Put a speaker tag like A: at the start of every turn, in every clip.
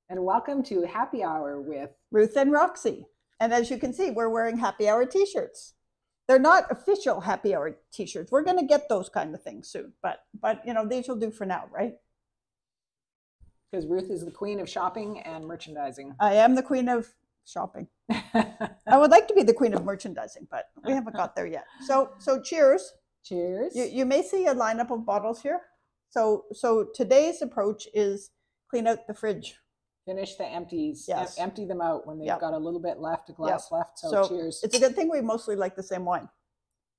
A: And welcome to Happy Hour with
B: Ruth and Roxy. And as you can see, we're wearing happy hour t-shirts. They're not official happy hour t-shirts. We're going to get those kind of things soon, but these will do for now, right?
A: Because Ruth is the queen of shopping and merchandising.
B: I am the queen of shopping. I would like to be the queen of merchandising, but we haven't got there yet. So cheers.
A: Cheers.
B: You may see a lineup of bottles here. So today's approach is clean out the fridge.
A: Finish the empties.
B: Yes.
A: Empty them out when they've got a little bit left, a glass left.
B: So
A: cheers.
B: It's a good thing we mostly like the same wine,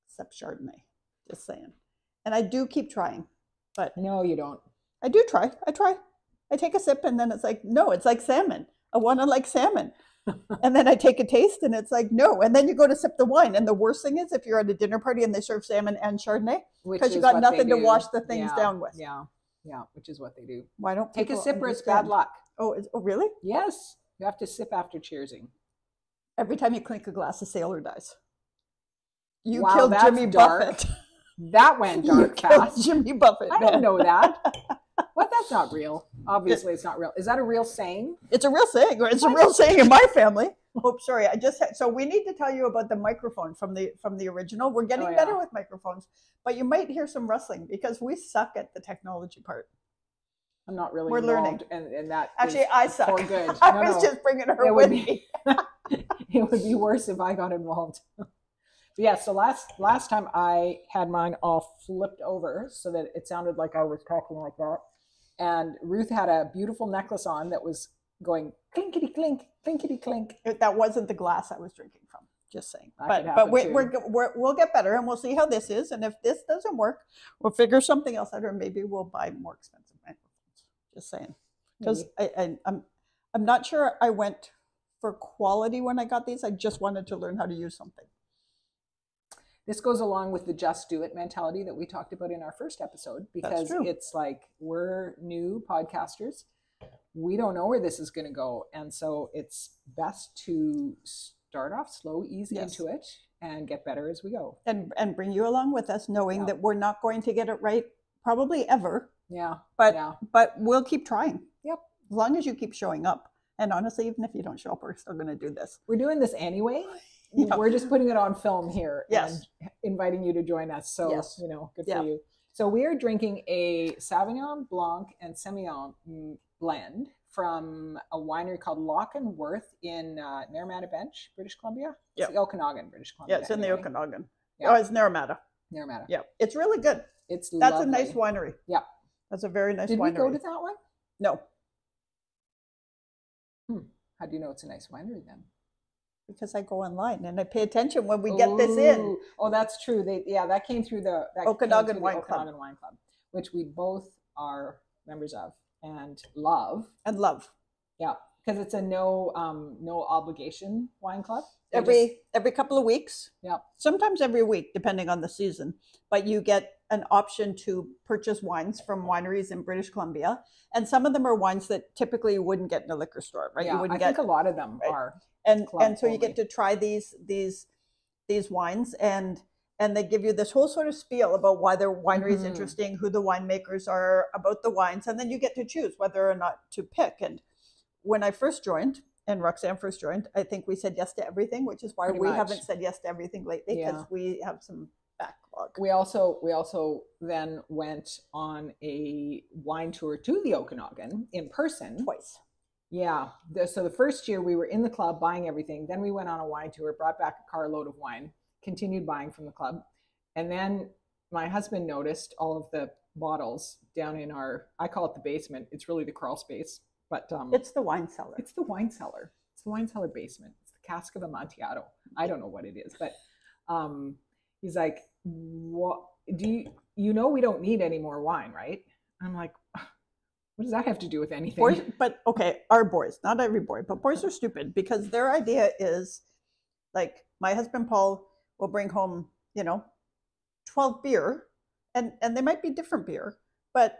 B: except Chardonnay. Just saying. And I do keep trying, but
A: no, you don't.
B: I do try. I take a sip and then it's like, no, it's like salmon. I want to like salmon. And then I take a taste and it's like, no. And then you go to sip the wine. And the worst thing is if you're at a dinner party and they serve salmon and Chardonnay, because you got nothing to wash the things down with.
A: Yeah, which is what they do.
B: Why don't
A: take a sip or it's bad luck?
B: Oh, really?
A: Yes. You have to sip after cheersing.
B: Every time you clink a glass, a sailor dies. You
A: wow,
B: killed Jimmy Buffett.
A: That went dark fast.
B: Jimmy Buffett.
A: I don't know that. What? That's not real. Obviously, it's not real. Is that a real saying?
B: It's a real saying. It's a real saying in my family. Oh, sorry. So we need to tell you about the microphone from the original. We're getting better with microphones, but you might hear some rustling because we suck at the technology part.
A: I'm not really.
B: We're learning,
A: and that
B: actually I suck.
A: For good.
B: I was just bringing her with me.
A: It would be worse if I got involved. Yeah, so last time I had mine all flipped over so that it sounded like I was talking like that. And Ruth had a beautiful necklace on that was going clinkety clink, clinkety clink.
B: That wasn't the glass I was drinking from, just saying. But we'll get better and we'll see how this is. And if this doesn't work, we'll figure something else out or maybe we'll buy more expensive microphones. Just saying. Because I'm not sure I went for quality when I got these. I just wanted to learn how to use something.
A: This goes along with the just do it mentality that we talked about in our first episode, because it's like we're new podcasters. We don't know where this is going to go. And so it's best to start off slow, ease into it and get better as we go.
B: And bring you along with us, knowing that we're not going to get it right probably ever.
A: Yeah.
B: But we'll keep trying.
A: Yep.
B: As long as you keep showing up. And honestly, even if you don't show up, we're still going to do this.
A: We're doing this anyway. Yeah. We're just putting it on film here and inviting you to join us. So, good for you. So we are drinking a Sauvignon Blanc and Semillon blend from a winery called Loch and Worth in Naramata Bench, British Columbia. It's the Okanagan, British Columbia.
B: Yeah, it's in the Okanagan. Yeah. Oh, it's Naramata.
A: Naramata.
B: Yeah, it's really good.
A: That's
B: lovely. A nice winery.
A: Yeah.
B: That's a very nice winery.
A: Did we go to that one?
B: No.
A: How do you know it's a nice winery then?
B: Because I go online and I pay attention when we get this in.
A: Oh, that's true. That came through the
B: Okanagan Wine Club,
A: which we both are members of and love. Yeah, because it's a no obligation wine club.
B: Every couple of weeks.
A: Yeah.
B: Sometimes every week, depending on the season. But you get an option to purchase wines from wineries in British Columbia, and some of them are wines that typically you wouldn't get in a liquor store, right?
A: Yeah,
B: you wouldn't
A: I think a lot of them are.
B: And so you get to try these wines, and they give you this whole sort of spiel about why their winery is interesting, who the winemakers are, about the wines, and then you get to choose whether or not to pick. And when I first joined, and Roxanne first joined, I think we said yes to everything, which is why we haven't said yes to everything lately, because we have some backlog.
A: We also then went on a wine tour to the Okanagan in person
B: twice.
A: Yeah. So the first year we were in the club buying everything. Then we went on a wine tour, brought back a carload of wine, continued buying from the club. And then my husband noticed all of the bottles down in I call it the basement. It's really the crawl space, but
B: it's the wine cellar.
A: It's the wine cellar. It's the wine cellar basement. It's the cask of Amontillado. I don't know what it is, but he's like, what do you know we don't need any more wine, right? I'm like, what does that have to do with anything?
B: Boys, but okay, our boys, not every boy, but boys are stupid because their idea is like my husband Paul will bring home, 12 beer and they might be different beer, but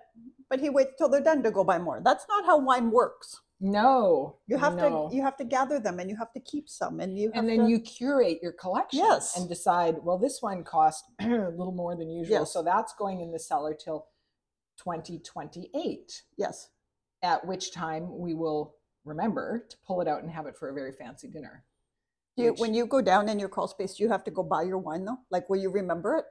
B: he waits till they're done to go buy more. That's not how wine works.
A: No.
B: You have to gather them and you have to keep some and
A: you curate your collection and decide, well, this wine cost a little more than usual.
B: Yes.
A: So that's going in the cellar till 2028.
B: Yes.
A: At which time we will remember to pull it out and have it for a very fancy dinner.
B: When you go down in your crawl space, do you have to go buy your wine though? Like, will you remember it?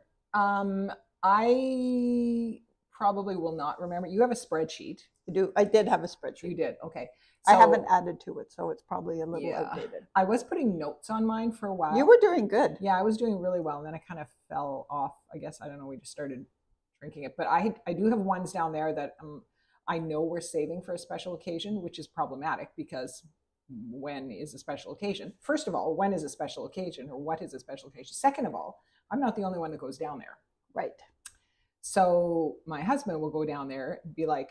A: I probably will not remember. You have a spreadsheet.
B: You do. I did have a spreadsheet.
A: You did. Okay.
B: So, I haven't added to it, so it's probably a little outdated.
A: I was putting notes on mine for a while.
B: You were doing good.
A: Yeah, I was doing really well. And then I kind of fell off. I guess, I don't know, we just started drinking it. But I do have ones down there that I know we're saving for a special occasion, which is problematic because when is a special occasion? First of all, when is a special occasion, or what is a special occasion? Second of all, I'm not the only one that goes down there.
B: Right.
A: So my husband will go down there and be like,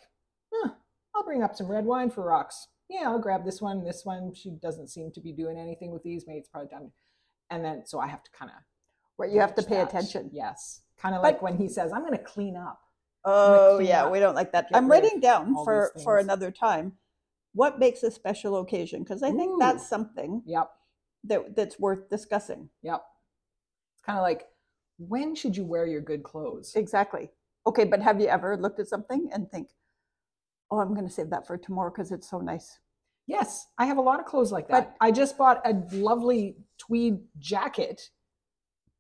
A: I'll bring up some red wine for Rox. Yeah, I'll grab this one. This one, she doesn't seem to be doing anything with these. Maybe it's probably time. And then, so I have to kind of.
B: Right, you have to pay attention.
A: Yes. Kind of like when he says, I'm going to clean up.
B: Oh, yeah, we don't like that. I'm writing down for another time, what makes a special occasion? Because I think that's something that's worth discussing.
A: Yep. It's kind of like, when should you wear your good clothes?
B: Exactly. Okay, but have you ever looked at something and think, oh, I'm going to save that for tomorrow because it's so nice?
A: Yes, I have a lot of clothes like that. But I just bought a lovely tweed jacket.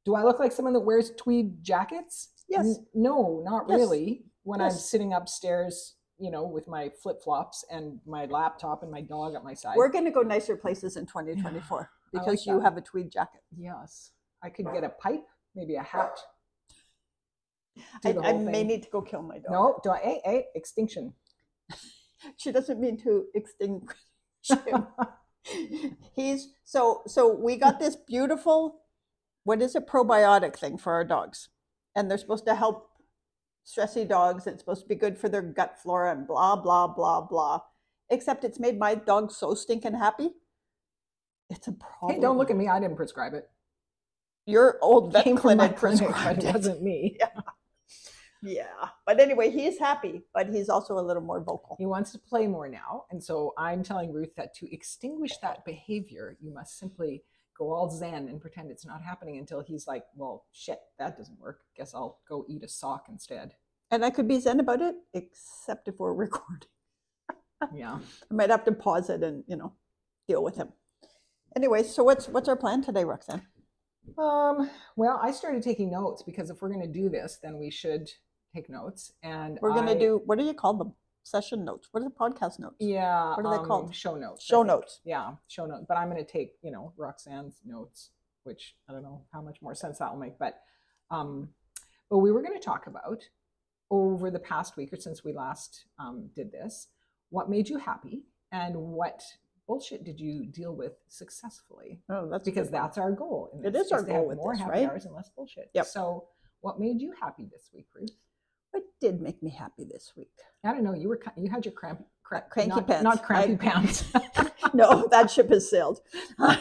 A: Do I look like someone that wears tweed jackets?
B: Yes.
A: No, not really. When I'm sitting upstairs, you know, with my flip-flops and my laptop and my dog at my side.
B: We're going to go nicer places in 2024 because you have a tweed jacket.
A: Yes. I could get a pipe, maybe a hat.
B: I may need to go kill my dog.
A: No, extinction.
B: She doesn't mean to extinguish him. So we got this beautiful, what is it, probiotic thing for our dogs. And they're supposed to help stressy dogs. It's supposed to be good for their gut flora and blah, blah, blah, blah. Except it's made my dog so stinking happy. It's a problem.
A: Hey, don't look at me. I didn't prescribe it.
B: Your old vet clinic
A: prescribed it. It wasn't me.
B: Yeah. But anyway, he's happy, but he's also a little more vocal.
A: He wants to play more now. And so I'm telling Ruth that to extinguish that behavior, you must simply go all zen and pretend it's not happening until he's like, well, shit, that doesn't work. Guess I'll go eat a sock instead.
B: And I could be zen about it, except if we're recording.
A: Yeah.
B: I might have to pause it and, deal with him. Anyway, so what's our plan today, Roxanne?
A: Well, I started taking notes because if we're going to do this, then we should take notes. And
B: we're going to do, what do you call them? Session notes. What are the podcast notes?
A: Yeah.
B: What are they called?
A: Show notes.
B: Show notes.
A: Yeah, show notes. But I'm going to take, Roxanne's notes, which I don't know how much more sense that will make. But we were going to talk about over the past week or since we last did this, what made you happy and what bullshit did you deal with successfully?
B: Oh, that's
A: because that's our goal.
B: It is our goal with
A: more
B: this,
A: happy
B: right?
A: hours and less bullshit.
B: Yep.
A: So what made you happy this week, Ruth?
B: What did make me happy this week?
A: I don't know. You had your cranky
B: pants.
A: Not crampy pants.
B: No, that ship has sailed. I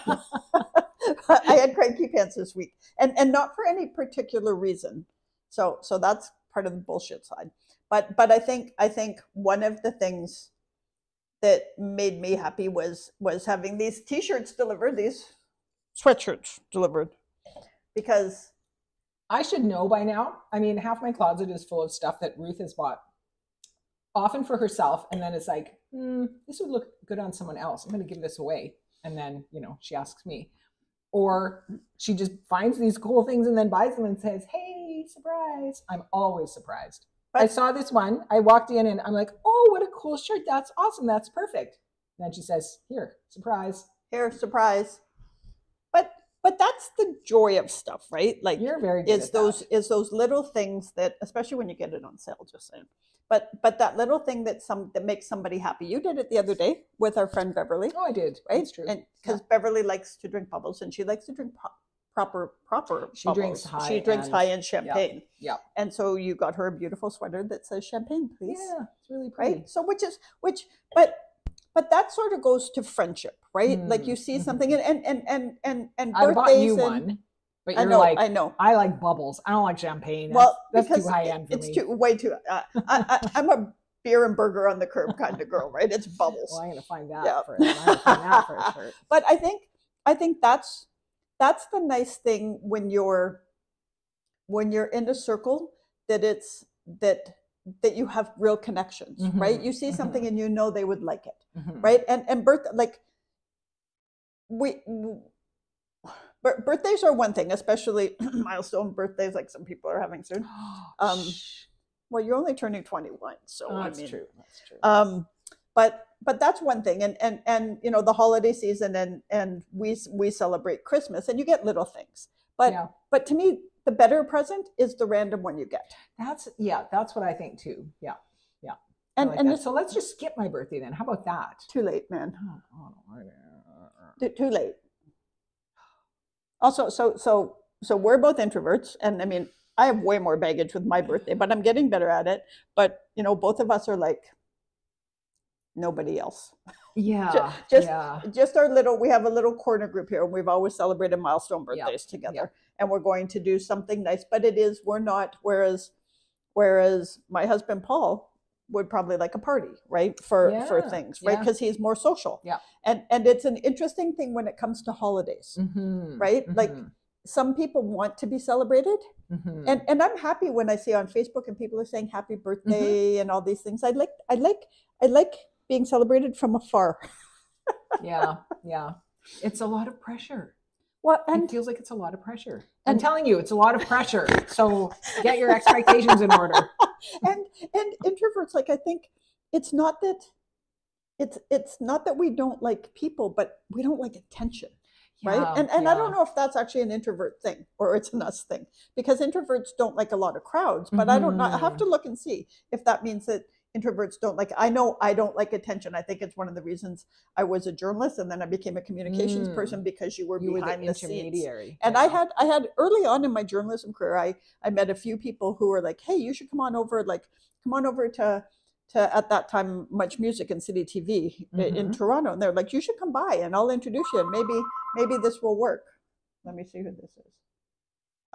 B: had cranky pants this week, and not for any particular reason. So that's part of the bullshit side. But I think one of the things that made me happy was having these T-shirts delivered, these sweatshirts delivered, because
A: I should know by now. I mean, half my closet is full of stuff that Ruth has bought, often for herself, and then it's like, this would look good on someone else. I'm going to give this away. And then, she asks me. Or she just finds these cool things and then buys them and says, hey, surprise. I'm always surprised. I saw this one. I walked in and I'm like, oh, what a cool shirt. That's awesome. That's perfect. And then she says, here, surprise.
B: Here, surprise. But that's the joy of stuff, right? Like,
A: you're very good at that.
B: Is those little things that, especially when you get it on sale, just saying. But that little thing that makes somebody happy. You did it the other day with our friend Beverly.
A: Oh, I did.
B: Right?
A: That's true.
B: And because Beverly likes to drink bubbles, and she likes to drink proper
A: she
B: bubbles.
A: Drinks
B: high-end champagne.
A: Yeah.
B: And so you got her a beautiful sweater that says champagne, please.
A: Yeah, it's really pretty.
B: Right? So but that sort of goes to friendship, right? Like you see something and
A: I bought you one, but you're
B: I know.
A: I like bubbles. I don't like champagne. That's too high end for me.
B: It's way too. I'm a beer and burger on the curb kind of girl, right? It's bubbles.
A: Well, I'm gonna find that for a shirt.
B: But I think that's the nice thing when you're in a circle that that you have real connections, right? You see something and you know they would like it, right? And birthdays are one thing, especially milestone birthdays like some people are having soon. Well, you're only turning 21, so
A: that's true. That's true.
B: But that's one thing, and you know, the holiday season, and we celebrate Christmas, and you get little things. But to me, the better present is the random one you get.
A: That's what I think too. Yeah. And so let's just skip my birthday then. How about that?
B: Too late, man. Too late. Also, so we're both introverts, and I mean, I have way more baggage with my birthday, but I'm getting better at it. But you know, both of us are like nobody else.
A: Yeah.
B: Just our little. We have a little corner group here, and we've always celebrated milestone birthdays together. And we're going to do something nice, but we're not. Whereas my husband Paul would probably like a party, right? For things, right? Because he's more social.
A: Yeah.
B: And it's an interesting thing when it comes to holidays, right? Like some people want to be celebrated. And I'm happy when I see on Facebook and people are saying happy birthday and all these things. I like being celebrated from afar. Yeah.
A: It's a lot of pressure.
B: Well, and
A: it feels like it's a lot of pressure. I'm telling you, it's a lot of pressure. So get your expectations in order.
B: And introverts, like, I think it's not that we don't like people, but we don't like attention. Right. And I don't know if that's actually an introvert thing or it's an us thing, because introverts don't like a lot of crowds, but I don't know. I have to look and see if that means that introverts don't like, I know I don't like attention. I think it's one of the reasons I was a journalist and then I became a communications person, because you were behind the scenes. And I had early on in my journalism career, I met a few people who were like, hey, you should come on over to at that time Much Music and City TV in Toronto. And they're like, you should come by and I'll introduce you and maybe this will work. Let me see who this is.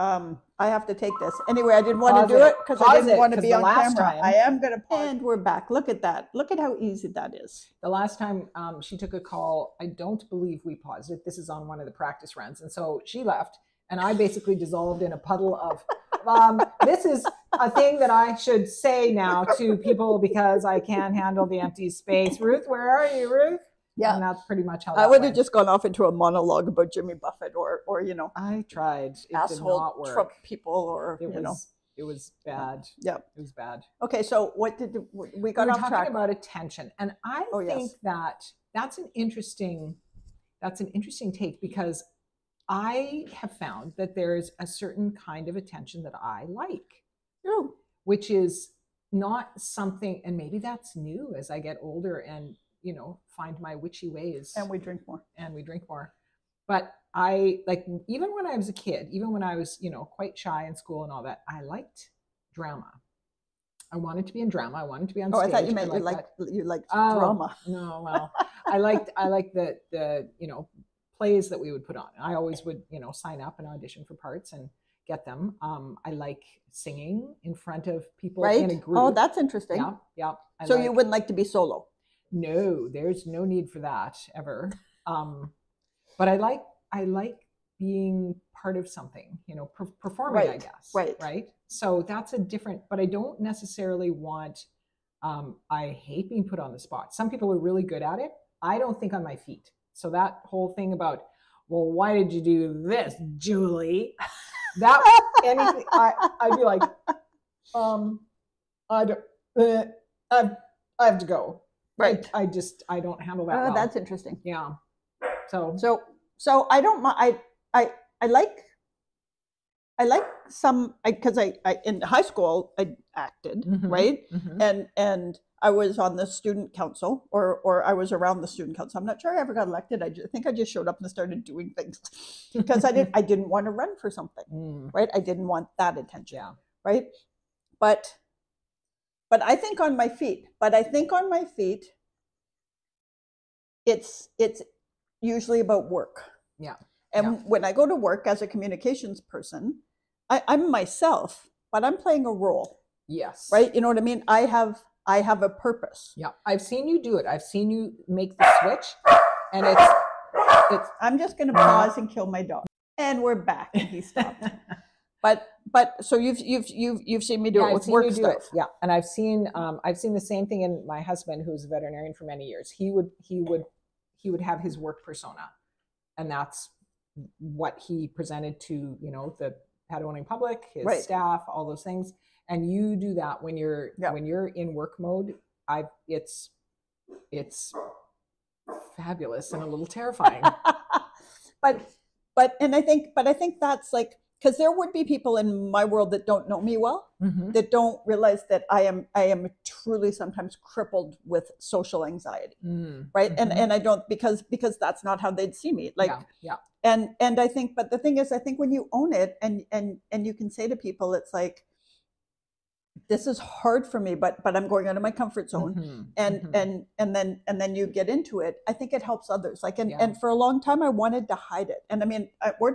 B: I have to take this. Anyway, I didn't want to do it because I didn't want to be on camera. I am going to pause. And we're back. Look at that. Look at how easy that is.
A: The last time she took a call, I don't believe we paused it. This is on one of the practice runs. And so she left and I basically dissolved in a puddle of, this is a thing that I should say now to people because I can't handle the empty space. Ruth, where are you, Ruth? Yeah, and that's pretty much how that
B: I would have just gone off into a monologue about Jimmy Buffett or you know.
A: I tried. It
B: asshole
A: did not work.
B: Trump people or
A: it was bad.
B: Yeah,
A: it was bad.
B: Okay, so what did we got off track?
A: Talking about attention, and I think that's an interesting take, because I have found that there's a certain kind of attention that I like, which is not something, and maybe that's new as I get older and, you know, find my witchy ways.
B: And we drink more.
A: But I, like, even when I was a kid, even when I was, you know, quite shy in school and all that, I liked drama. I wanted to be in drama. I wanted to be on stage.
B: I thought you meant you liked drama.
A: No, well, I liked the you know, plays that we would put on. I always would, you know, sign up and audition for parts and get them. I like singing in front of people in a group.
B: Oh, that's interesting.
A: Yeah.
B: So you wouldn't like to be solo?
A: No, there's no need for that ever. But I like being part of something, you know, performing, I guess. Right. So that's a different, but I don't necessarily want, I hate being put on the spot. Some people are really good at it. I don't think on my feet. So that whole thing about, well, why did you do this, Julie? That anything, I'd be like, I have to go.
B: Right.
A: I don't handle that well.
B: That's interesting.
A: Yeah. So
B: I don't mind. I like some, because I in high school I acted, right? And I was on the student council, or I was around the student council. I'm not sure I ever got elected. I think I just showed up and started doing things because I didn't want to run for something, right? I didn't want that attention, right? But I think on my feet. It's usually about work.
A: Yeah.
B: And when I go to work as a communications person, I'm myself, but I'm playing a role.
A: Yes.
B: Right? You know what I mean? I have a purpose.
A: Yeah. I've seen you do it. I've seen you make the switch, and it's
B: I'm just going to pause and kill my dog. And we're back, and he stopped. But so you've seen me do it with work stuff.
A: Yeah, and I've seen the same thing in my husband, who's a veterinarian for many years. He would have his work persona, and that's what he presented to, you know, the pet owning public, his staff, all those things. And you do that when you're in work mode. It's fabulous and a little terrifying.
B: but I think that's like, because there would be people in my world that don't know me well, that don't realize that I am truly sometimes crippled with social anxiety, right? And I don't, because that's not how they'd see me. Like, And I think, but the thing is, I think when you own it and you can say to people, it's like, this is hard for me, but I'm going out of my comfort zone, and then you get into it. I think it helps others. Like, and for a long time, I wanted to hide it. And I mean,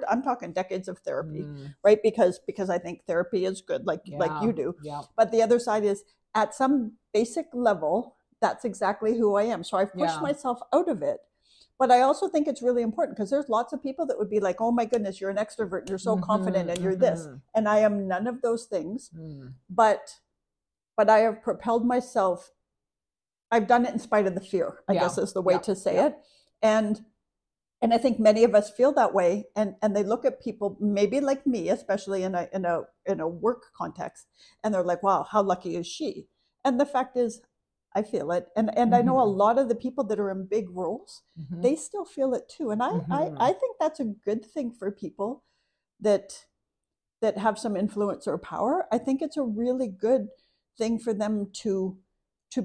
B: I'm talking decades of therapy, right? Because I think therapy is good, like you do. Yeah. But the other side is, at some basic level, that's exactly who I am. So I've pushed myself out of it. But I also think it's really important, because there's lots of people that would be like, oh my goodness, you're an extrovert and you're so confident and you're this. And I am none of those things. But I have propelled myself. I've done it in spite of the fear, I guess is the way to say it. And I think many of us feel that way. And they look at people maybe like me, especially in a work context, and they're like, wow, how lucky is she? And the fact is, I feel it. And I know a lot of the people that are in big roles, they still feel it too. And I think that's a good thing for people that have some influence or power. I think it's a really good thing for them to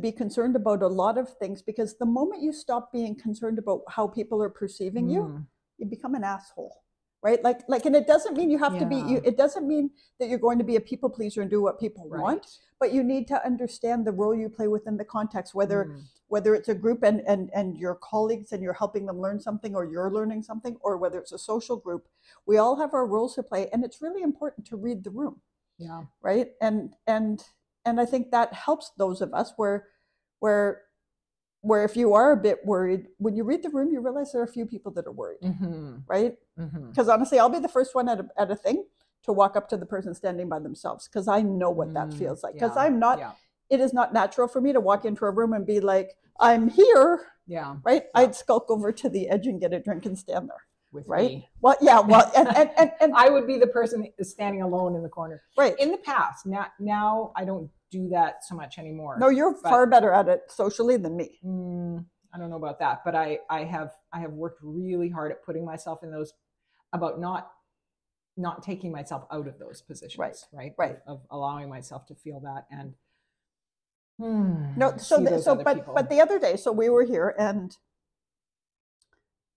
B: be concerned about a lot of things, because the moment you stop being concerned about how people are perceiving you, you become an asshole. Right? Like, and it doesn't mean you have to be, it doesn't mean that you're going to be a people pleaser and do what people want, but you need to understand the role you play within the context, whether it's a group and your colleagues and you're helping them learn something, or you're learning something, or whether it's a social group. We all have our roles to play, and it's really important to read the room. Yeah. Right? And I think that helps those of us where if you are a bit worried, when you read the room, you realize there are a few people that are worried, right? Because honestly, I'll be the first one at a thing to walk up to the person standing by themselves, because I know what that feels like. Because I'm not, it is not natural for me to walk into a room and be like, I'm here, right? I'd skulk over to the edge and get a drink and stand there. With me. Well, and
A: I would be the person standing alone in the corner. Right. In the past, now I don't do that so much anymore.
B: No, you're far better at it socially than me.
A: I don't know about that, but I have worked really hard at putting myself in those, about not taking myself out of those positions, right? Of allowing myself to feel that and
B: but the other day, so we were here and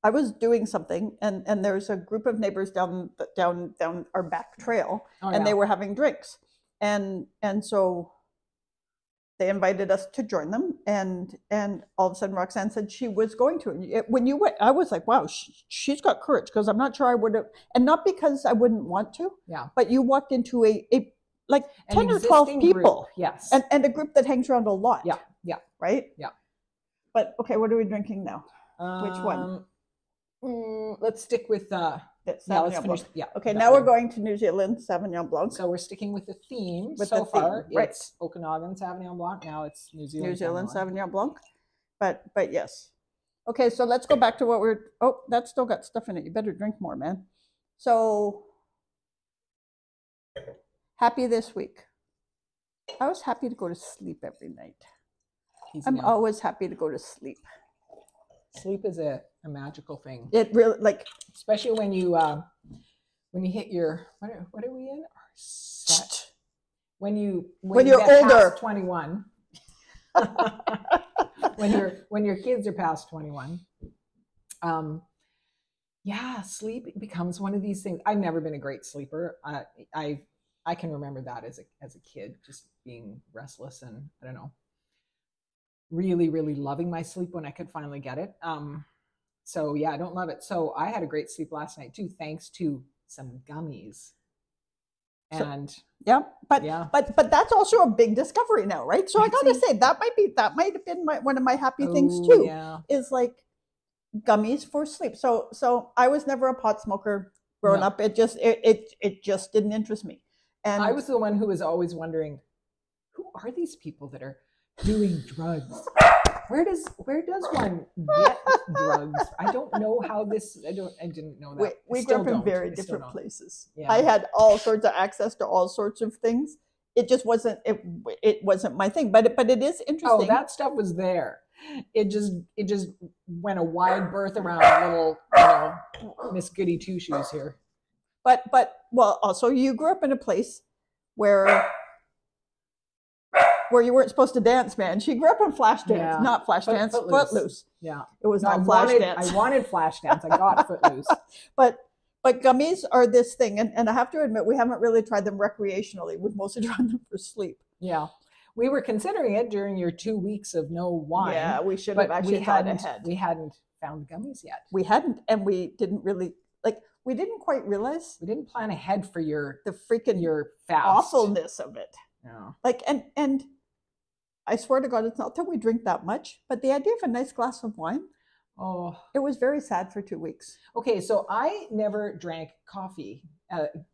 B: I was doing something, and there's a group of neighbors down our back trail, and they were having drinks, and so they invited us to join them, and all of a sudden Roxanne said she was going to. When you went, I was like, wow, she's got courage, because I'm not sure I would have, and not because I wouldn't want to, but you walked into a like 10 or 12 people,
A: group.
B: And a group that hangs around a lot, right, But okay, what are we drinking now? Which one?
A: Let's stick with
B: let's finish. Okay, now we're going to New Zealand Sauvignon Blanc.
A: So we're sticking with the theme so far. It's Okanagan Sauvignon Blanc. Now it's New Zealand
B: Sauvignon Blanc. But yes. Okay, so let's go back to what we're. Oh, that's still got stuff in it. You better drink more, man. So happy this week. I was happy to go to sleep every night. I'm always happy to go to sleep.
A: Sleep is a magical thing.
B: It really, like,
A: especially when you hit your what are we in? Set. When you're
B: older,
A: past 21. when your kids are past 21. Sleep becomes one of these things. I've never been a great sleeper. I can remember that as a kid, just being restless and I don't know, really, really loving my sleep when I could finally get it. So yeah, I don't love it. So I had a great sleep last night too, thanks to some gummies. And
B: but that's also a big discovery now, right? So I gotta say that might have been one of my happy things too. Is like gummies for sleep. So I was never a pot smoker. growing up. It just didn't interest me. And
A: I was the one who was always wondering, who are these people that are doing drugs? Where does one get drugs? I don't know how this. I didn't know that.
B: We grew up in very different places. Yeah. I had all sorts of access to all sorts of things. It just wasn't. It wasn't my thing. But it is interesting.
A: Oh, that stuff was there. It just went a wide berth around little, Miss Goody Two Shoes here.
B: But well, also you grew up in a place where you weren't supposed to dance, man. She grew up in Flashdance, not Flashdance, Footloose.
A: Yeah,
B: it was not Flashdance.
A: I wanted Flashdance. I got Footloose.
B: But gummies are this thing, and I have to admit, we haven't really tried them recreationally. We've mostly tried them for sleep.
A: Yeah. We were considering it during your 2 weeks of no wine.
B: Yeah, we should have actually thought ahead.
A: We hadn't found the gummies yet.
B: We hadn't, and we didn't really we didn't quite realize.
A: We didn't plan ahead for your fast
B: awfulness of it.
A: Yeah.
B: And I swear to God, it's not that we drink that much, but the idea of a nice glass of wine.
A: Oh,
B: it was very sad for 2 weeks.
A: Okay, so I never drank coffee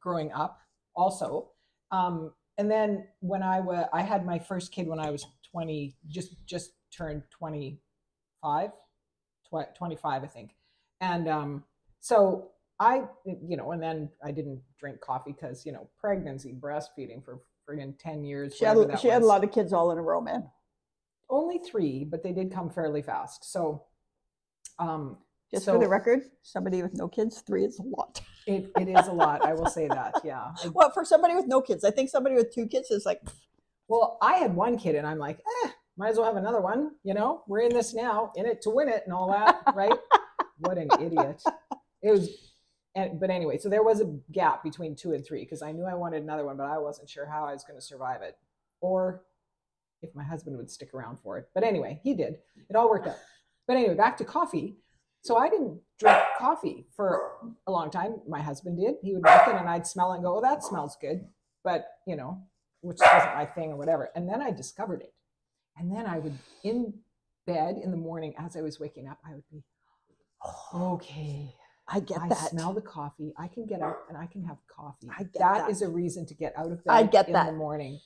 A: growing up. Also. And then when I had my first kid when I was 20, just turned 25, I think. And so I, and then I didn't drink coffee because, pregnancy, breastfeeding for friggin' 10 years.
B: She had a lot of kids all in a row, man.
A: Only 3, but they did come fairly fast. So,
B: for the record, somebody with no kids, 3 is a lot.
A: It is a lot. I will say that. Yeah.
B: Well, for somebody with no kids, I think somebody with 2 kids is like.
A: Well, I had 1 kid, and I'm like, might as well have another one. We're in this now, in it to win it, and all that, right? What an idiot! It was, but anyway, so there was a gap between 2 and 3 because I knew I wanted another one, but I wasn't sure how I was going to survive it, or if my husband would stick around for it. But anyway, he did. It all worked out. But anyway, back to coffee. So I didn't drink coffee for a long time. My husband did. He would make it and I'd smell it and go, oh, that smells good. But, which wasn't my thing or whatever. And then I discovered it. And then I would, in bed in the morning, as I was waking up, I would be, okay,
B: I get that.
A: I smell the coffee. I can get up and I can have coffee.
B: I get
A: that is a reason to get out of bed in the morning.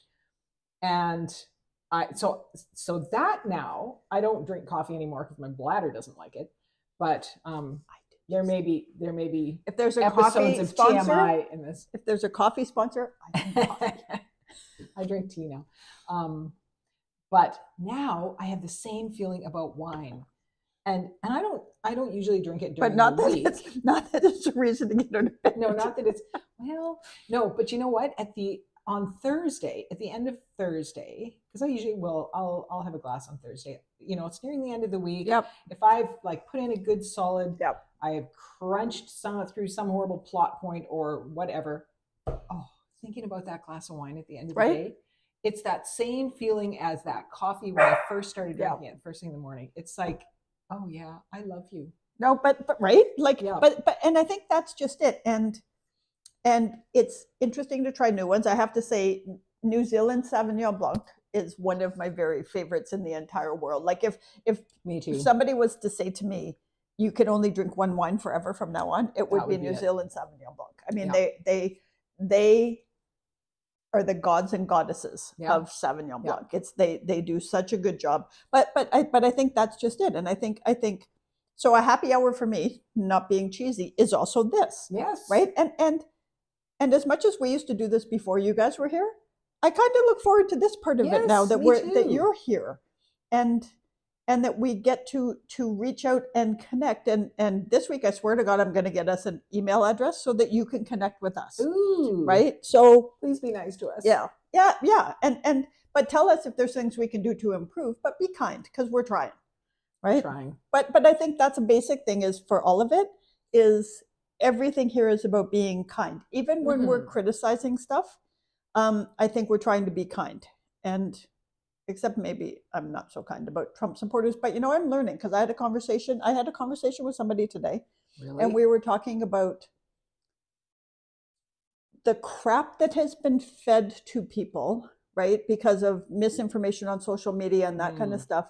A: And so that now, I don't drink coffee anymore because my bladder doesn't like it. But there may be
B: if there's a
A: episodes
B: coffee
A: of
B: sponsor
A: TMI in this.
B: If there's a coffee sponsor, I drink coffee.
A: I drink tea now. But now I have the same feeling about wine, and I don't usually drink it during the week.
B: Not that it's a reason to get out of bed.
A: No, not that it's no. But you know what? On Thursday, at the end of Thursday, because I usually I'll have a glass on Thursday. It's nearing the end of the week.
B: Yep.
A: If I've put in a good solid,
B: yep.
A: I have crunched through some horrible plot point or whatever. Oh, thinking about that glass of wine at the end of the day, it's that same feeling as that coffee when I first started drinking it first thing in the morning. It's like, oh yeah, I love you.
B: No, but right, but and I think that's just it. And it's interesting to try new ones. I have to say, New Zealand Sauvignon Blanc is one of my very favorites in the entire world. Like if
A: me too.
B: Somebody was to say to me, you can only drink one wine forever from now on, it would be New Zealand Sauvignon Blanc. I mean, they are the gods and goddesses of Sauvignon Blanc. It's they do such a good job. But I think that's just it. And I think so. A happy hour for me, not being cheesy, is also this.
A: Yes.
B: Right. And as much as we used to do this before you guys were here, I kind of look forward to this part of it now that that you're here, and that we get to reach out and connect. And this week, I swear to God, I'm going to get us an email address so that you can connect with us.
A: Ooh.
B: Right. So
A: please be nice to us.
B: Yeah. And but tell us if there's things we can do to improve. But be kind, because we're trying. Right.
A: Trying.
B: But I think that's a basic thing. Is for all of it is. Everything here is about being kind. Even when we're criticizing stuff, I think we're trying to be kind. And except maybe I'm not so kind about Trump supporters, but I'm learning because I had a conversation with somebody today.
A: Really?
B: And we were talking about the crap that has been fed to people, right? Because of misinformation on social media and that kind of stuff.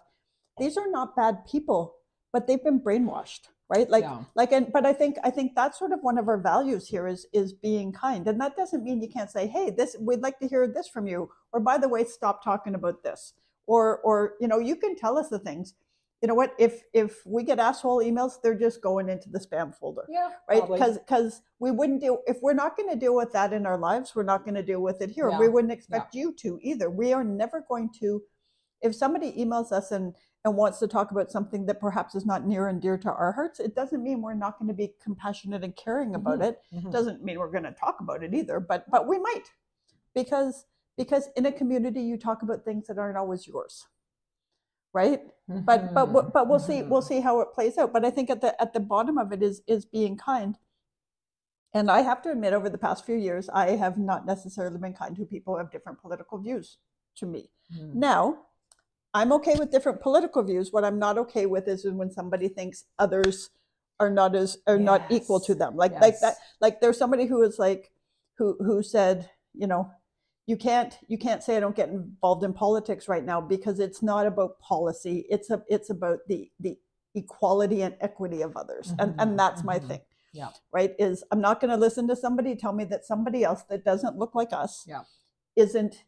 B: These are not bad people, but they've been brainwashed. right? But I think that's sort of one of our values here is being kind. And that doesn't mean you can't say, hey, we'd like to hear this from you. Or by the way, stop talking about this. Or you can tell us the things. You know what? If we get asshole emails, they're just going into the spam folder.
A: Yeah.
B: Right. Because we wouldn't if we're not going to deal with that in our lives, we're not going to deal with it here. Yeah. We wouldn't expect you to either. We are never going to, if somebody emails us and wants to talk about something that perhaps is not near and dear to our hearts, it doesn't mean we're not going to be compassionate and caring about it. Doesn't mean we're going to talk about it either, but we might, because in a community you talk about things that aren't always yours. Right. But we'll see how it plays out. But I think at the bottom of it is being kind. And I have to admit, over the past few years, I have not necessarily been kind to people who have different political views to me. Now, I'm okay with different political views. What I'm not okay with is when somebody thinks others are not not equal to them. Like that. Like there's somebody who is like who said, you can't say I don't get involved in politics right now because it's not about policy. It's about the equality and equity of others. And that's my thing.
A: Yeah.
B: Right. Is I'm not going to listen to somebody tell me that somebody else that doesn't look like us isn't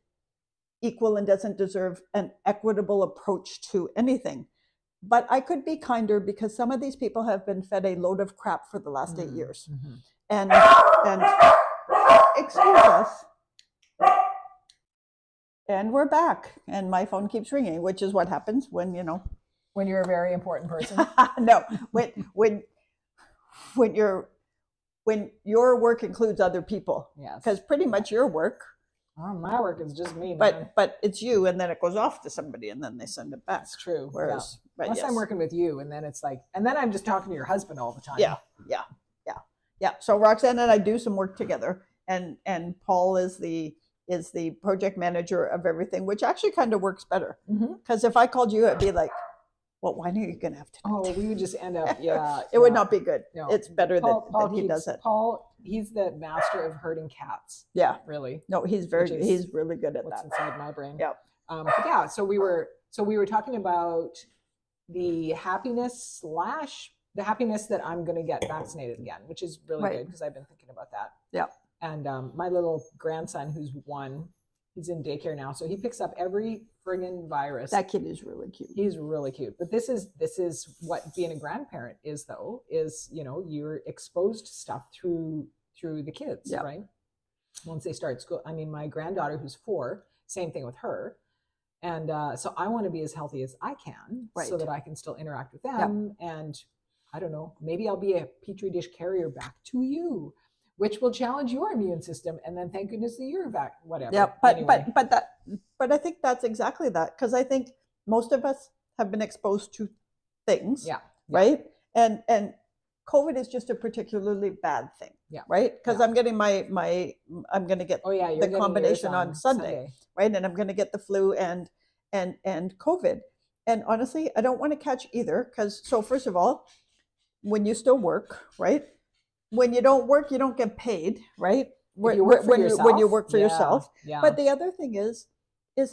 B: equal and doesn't deserve an equitable approach to anything. But I could be kinder because some of these people have been fed a load of crap for the last 8 years. And excuse us. And we're back, and my phone keeps ringing, which is what happens when
A: you're a very important person.
B: No, when your work includes other people.
A: Yes.
B: Because pretty much your work.
A: Oh, my work is just me,
B: man. But it's you, and then it goes off to somebody, and then they send it back.
A: That's true.
B: Whereas,
A: unless I'm working with you, and then it's like, and then I'm just talking to your husband all the time.
B: Yeah. So Roxanne and I do some work together, and Paul is the project manager of everything, which actually kind of works better. Because if I called you, it'd be like, what wine are you going to have tonight?
A: Oh, we would just end up,
B: it would not be good. No. It's better
A: Paul
B: that he does it.
A: Paul, he's the master of herding cats.
B: Yeah.
A: Really.
B: No, he's really good at
A: what's
B: that.
A: inside my brain.
B: Yeah.
A: So we were talking about the happiness that I'm going to get vaccinated again, which is really good because I've been thinking about that.
B: Yeah.
A: And my little grandson, who's 1, he's in daycare now, so he picks up every friggin' virus.
B: That kid is really cute.
A: He's really cute. But this is what being a grandparent is, though. Is you're exposed to stuff through the kids, right? Once they start school. I mean, my granddaughter, who's 4, same thing with her. And so I want to be as healthy as I can, so that I can still interact with them. And I don't know, maybe I'll be a petri dish carrier back to you, which will challenge your immune system, and then thank goodness that you're back, whatever.
B: Yeah, but I think that's exactly that, because I think most of us have been exposed to things, right? And COVID is just a particularly bad thing, right? Because I'm getting I'm going to get the combination on Sunday, right? And I'm going to get the flu and COVID. And honestly, I don't want to catch either, because first of all, when you still work, right? When you don't work, you don't get paid, right? When you work for yourself.
A: Yeah.
B: But the other thing is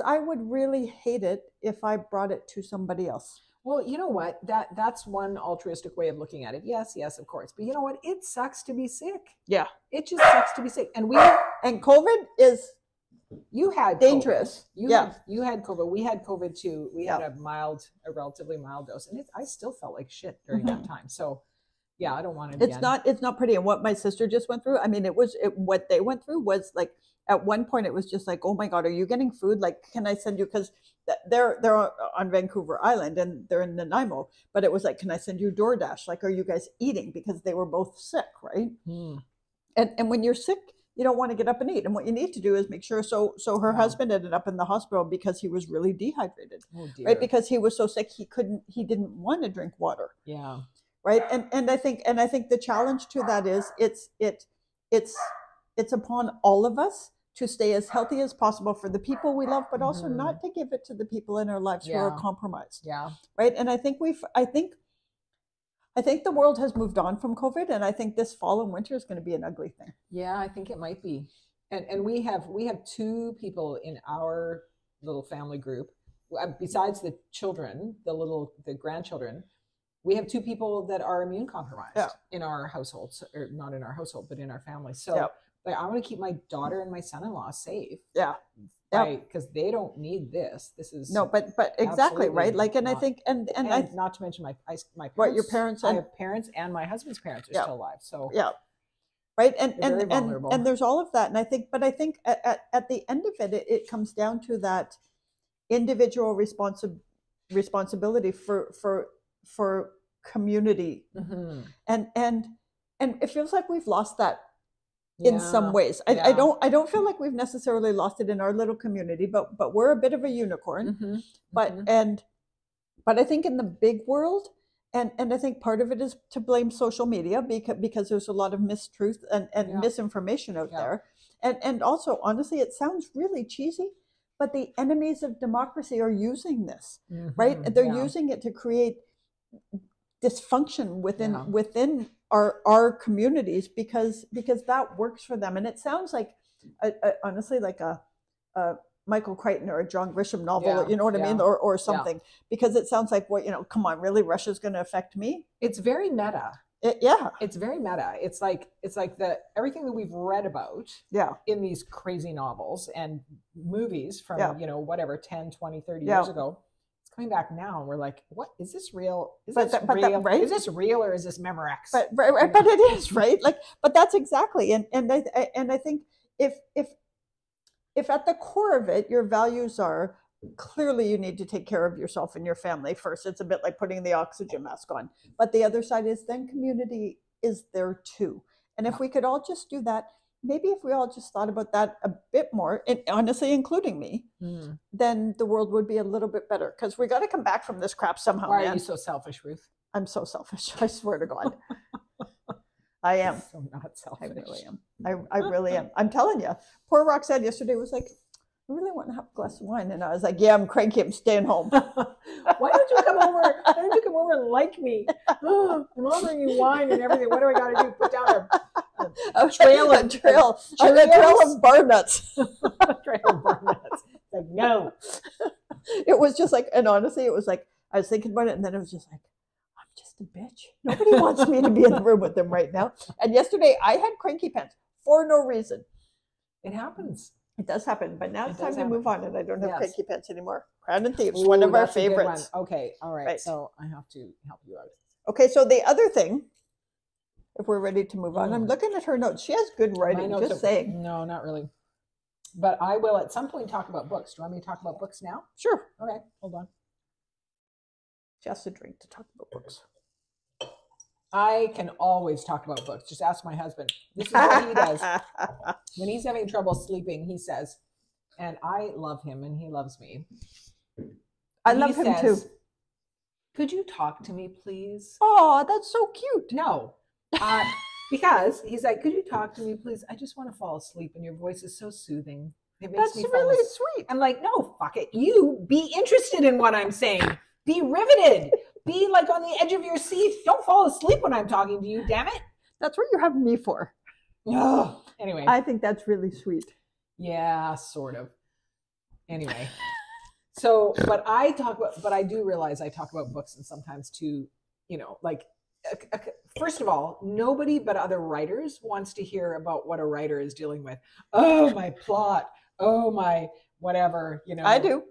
B: I would really hate it if I brought it to somebody else.
A: Well, you know what? That's one altruistic way of looking at it. Yes, of course. But you know what? It sucks to be sick.
B: Yeah.
A: It just sucks to be sick. And
B: COVID is dangerous.
A: You had COVID. We had COVID too. We had a relatively mild dose, and I still felt like shit during that time. So yeah, I don't want it again.
B: It's not pretty. And what my sister just went through, I mean, what they went through was like, at one point it was just like, oh my God, are you getting food? Like, can I send you? Because they're on Vancouver Island and they're in Nanaimo, but it was like, can I send you DoorDash? Like, are you guys eating? Because they were both sick, right? And when you're sick, you don't want to get up and eat. And what you need to do is make sure. So her husband ended up in the hospital because he was really dehydrated, right? Because he was so sick, he didn't want to drink water.
A: Yeah.
B: Right. And I think the challenge to that is it's upon all of us to stay as healthy as possible for the people we love, but also not to give it to the people in our lives who are compromised.
A: Yeah.
B: Right. And I think the world has moved on from COVID, and I think this fall and winter is going to be an ugly thing.
A: Yeah, I think it might be. And we have 2 people in our little family group, besides the children, the grandchildren. we have 2 people that are immune compromised in our households, or not in our household, but in our family. So like, I want to keep my daughter and my son-in-law safe.
B: Yeah.
A: Right, because they don't need this. This is
B: but exactly right. Like, and not, I think, and
A: not to mention my parents.
B: What, your parents?
A: I have parents, and my husband's parents are still alive. So
B: right, and there's all of that. And I think at the end of it, it comes down to that individual responsibility for community, and it feels like we've lost that. In some ways, I don't feel like we've necessarily lost it in our little community, but we're a bit of a unicorn. But I think in the big world, and I think part of it is to blame social media, because there's a lot of mistruth and misinformation out there, and also, honestly, it sounds really cheesy, but the enemies of democracy are using this, right? They're using it to create dysfunction within our communities, because that works for them. And it sounds like honestly like a Michael Crichton or a John Grisham novel, you know what I mean, or something, because it sounds like, well, come on, really, Russia's going to affect me? It's very meta. It's very meta. It's like everything that we've read about in these crazy novels and movies from whatever 10, 20, 30 years ago, coming back now, and we're like, what is this real? Is this real? Right? Is this real, or is this Memorex? But it is, right? Like, but that's exactly, and I think if at the core of it, your values are clearly, you need to take care of yourself and your family first. It's a bit like putting the oxygen mask on. But the other side is then community is there too. And if we could all just do that, maybe if we all just thought about that a bit more, and honestly, including me, then the world would be a little bit better. Because we got to come back from this crap somehow. Why are you so selfish, Ruth? I'm so selfish. I swear to God. I am. So not selfish. I really am. I really am. I'm telling you. Poor Roxanne yesterday was like, I really want to have a glass of wine. And I was like, yeah, I'm cranky. I'm staying home. Why don't you come over? Why don't you come over and like me? Oh, I'm offering you wine and everything. What do I got to do? Put down a trail of bar nuts. Trail of bar nuts. Like, no. It was just like, and honestly, it was like, I was thinking about it, and then it was just like, I'm just a bitch. Nobody wants me to be in the room with them right now. And yesterday, I had cranky pants for no reason. It happens. It does happen, but now it's time to move on, and I don't have cranky pants anymore. Crown and Thieves, one of our favorites. Okay, all right. So I have to help you out. Okay, so the other thing, if we're ready to move on, I'm looking at her notes. She has good writing, just saying. No, not really. But I will at some point talk about books. Do you want me to talk about books now? Sure. Okay, hold on. Just a drink to talk about books. I can always talk about books. Just ask my husband. This is what he does. When he's having trouble sleeping, he says, and I love him and he loves me. I love him too. Could you talk to me, please? Oh, that's so cute. No. Because he's like, could you talk to me, please? I just want to fall asleep, and your voice is so soothing. It makes me really sweet. I'm like, no, fuck it. You be interested in what I'm saying. Be riveted. Be like on the edge of your seat. Don't fall asleep when I'm talking to you, damn it. That's what you're having me for. Oh, anyway. I think that's really sweet. Yeah, sort of. Anyway. So, but I do realize I talk about books, and sometimes too, like, first of all, nobody but other writers wants to hear about what a writer is dealing with. Oh, my plot. Oh, my whatever, I do.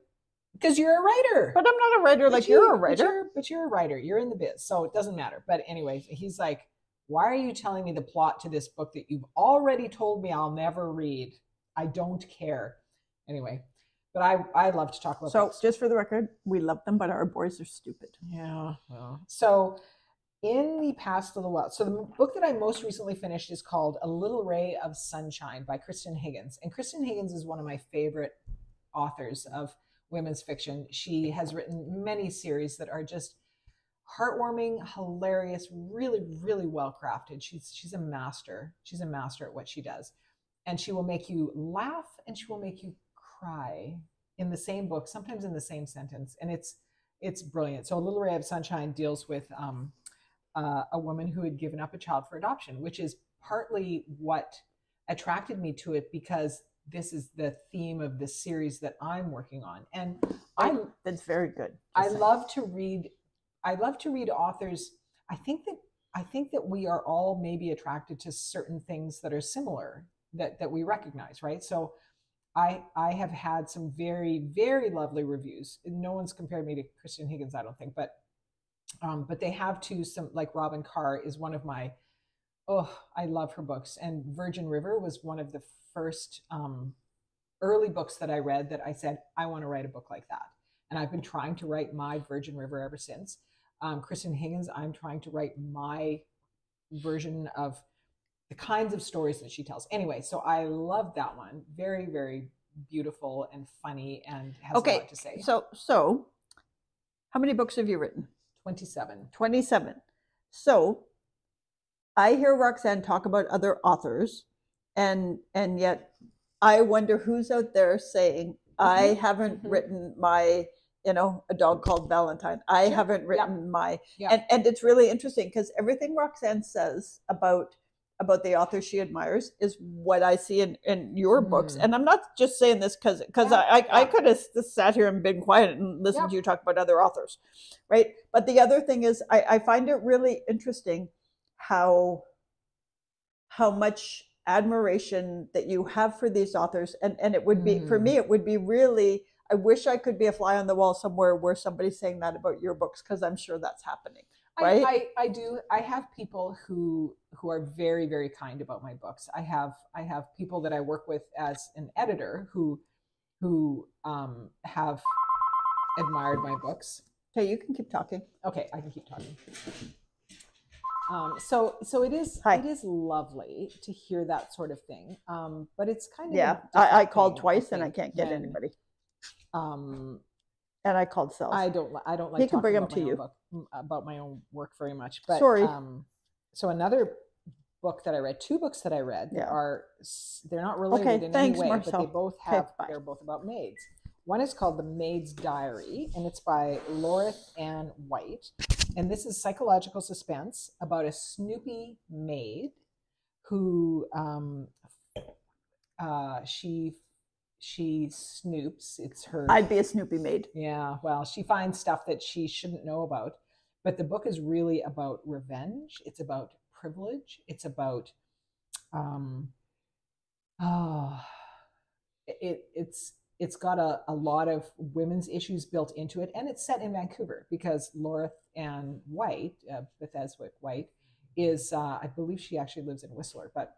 B: Because you're a writer. But I'm not a writer like you're a writer. But you're a writer. You're in the biz. So it doesn't matter. But anyway, he's like, why are you telling me the plot to this book that you've already told me I'll never read? I don't care. Anyway, but I love to talk about books. So just for the record, we love them, but our boys are stupid. Yeah. Well. So in the past little while, so the book that I most recently finished is called A Little Ray of Sunshine by Kristen Higgins. And Kristen Higgins is one of my favorite authors of women's fiction. She has written many series that are just heartwarming, hilarious, really, really well crafted. She's a master. She's a master at what she does. And she will make you laugh and she will make you cry in the same book, sometimes in the same sentence. And it's brilliant. So A Little Ray of Sunshine deals with a woman who had given up a child for adoption, which is partly what attracted me to it, because this is the theme of the series that I'm working on. And that's very good. I love to read
A: I love to read authors. I think that we are all maybe attracted to certain things that are similar that we recognize, right? So I have had some very, very lovely reviews. No one's compared me to Christian Higgins, I don't think, but they have too. Some, like Robin Carr is one of my, I love her books. And Virgin River was one of the first early books that I read that I said, I want to write a book like that. And I've been trying to write my Virgin River ever since. Kristen Higgins, I'm trying to write my version of the kinds of stories that she tells. Anyway, so I love that one. Very, very beautiful and funny and has a lot to say.
B: So how many books have you written?
A: 27.
B: 27. So I hear Roxanne talk about other authors, and yet I wonder who's out there saying, I haven't written my, A Dog Called Valentine. I haven't written my, and it's really interesting because everything Roxanne says about the author she admires is what I see in your books. And I'm not just saying this because I could have sat here and been quiet and listened to you talk about other authors, right? But the other thing is I find it really interesting how much admiration that you have for these authors, and it would be, for me, it would be really, I wish I could be a fly on the wall somewhere where somebody's saying that about your books, because I'm sure that's happening, right?
A: I do. I have people who are very, very kind about my books. I have people that I work with as an editor who have admired my books.
B: Okay, you can keep talking.
A: Okay, I can keep talking. So it is lovely to hear that sort of thing. But it's kind of
B: I called twice and I can't get anybody. And I called Sel.
A: I don't like.
B: He can bring them to you
A: about my own work very much. But
B: sorry.
A: So another book that I read, two books that I read, they're not related in any way,
B: Marcel.
A: but they both they're both about maids. One is called The Maid's Diary, and it's by Lorith Ann White. And this is psychological suspense about a snoopy maid who she snoops. It's her.
B: I'd be a snoopy maid.
A: Yeah, well, she finds stuff that she shouldn't know about. But the book is really about revenge. It's about privilege. It's about it's got a lot of women's issues built into it, and it's set in Vancouver because Lorith Ann White, Betheswick White, is I believe she actually lives in Whistler, but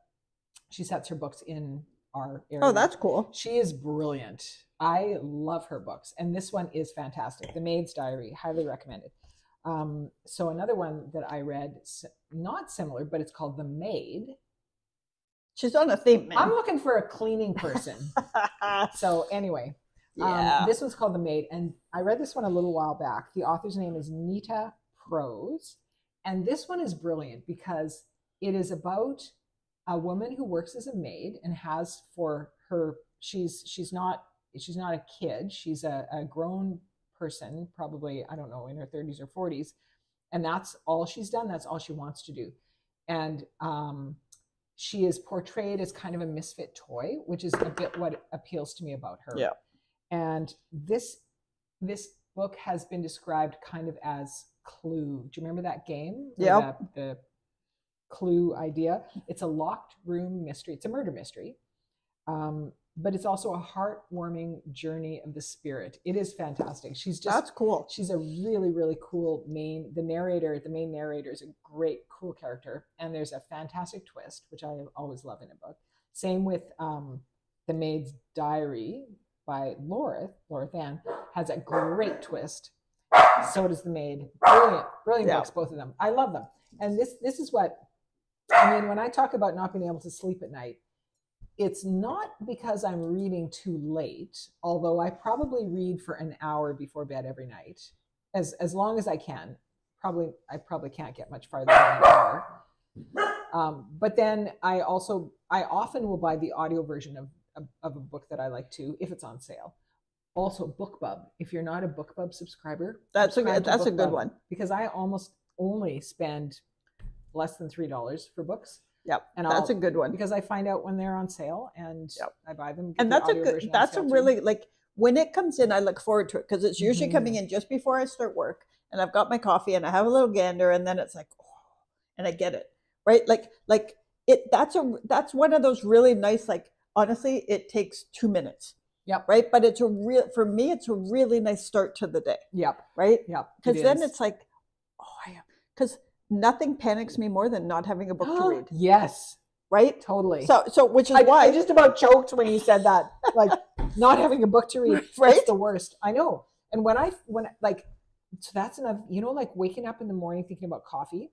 A: she sets her books in our area.
B: Oh, that's cool.
A: She is brilliant. I love her books, and this one is fantastic. The Maid's Diary, highly recommended. So another one that I read, not similar, but it's called The Maid.
B: She's on a theme, man.
A: I'm looking for a cleaning person. So anyway, this one's called The Maid, and I read this one a little while back. The author's name is Nita Prose, and this one is brilliant because it is about a woman who works as a maid and has for her. She's not a kid. She's a grown person, probably, I don't know, in her 30s or 40s, and that's all she's done. That's all she wants to do, and she is portrayed as kind of a misfit toy, which is a bit what appeals to me about her.
B: Yeah.
A: And this book has been described kind of as Clue. Do you remember that game?
B: Yeah.
A: The Clue idea. It's a locked room mystery. It's a murder mystery. But it's also a heartwarming journey of the spirit. It is fantastic.
B: That's cool.
A: She's a really, really cool the main narrator is a great, cool character. And there's a fantastic twist, which I always love in a book. Same with The Maid's Diary by Lorith Ann has a great twist. So does The Maid. Brilliant books, both of them. I love them. And this is what, I mean, when I talk about not being able to sleep at night, it's not because I'm reading too late, although I probably read for an hour before bed every night, as long as I can. I probably can't get much farther than an hour. But then I often will buy the audio version of a book that I like too, if it's on sale. Also, BookBub. If you're not a BookBub subscriber,
B: that's a good one,
A: because I almost only spend less than $3 for books.
B: Yep, and that's a good one
A: because I find out when they're on sale and I buy them.
B: And that's a really, like, when it comes in, I look forward to it because it's usually coming in just before I start work, and I've got my coffee and I have a little gander, and then it's like, oh, and I get it, right? Like it, that's one of those really nice, like, honestly, it takes 2 minutes.
A: Yep.
B: Right. But for me, it's a really nice start to the day.
A: Yep.
B: Right.
A: Yep.
B: Because then it's like, because nothing panics me more than not having a book to read.
A: Yes.
B: Right.
A: Totally.
B: So which is why
A: I just about choked when you said that, like not having a book to read.
B: Right.
A: It's the worst. I know. And when like, so that's enough, like waking up in the morning, thinking about coffee,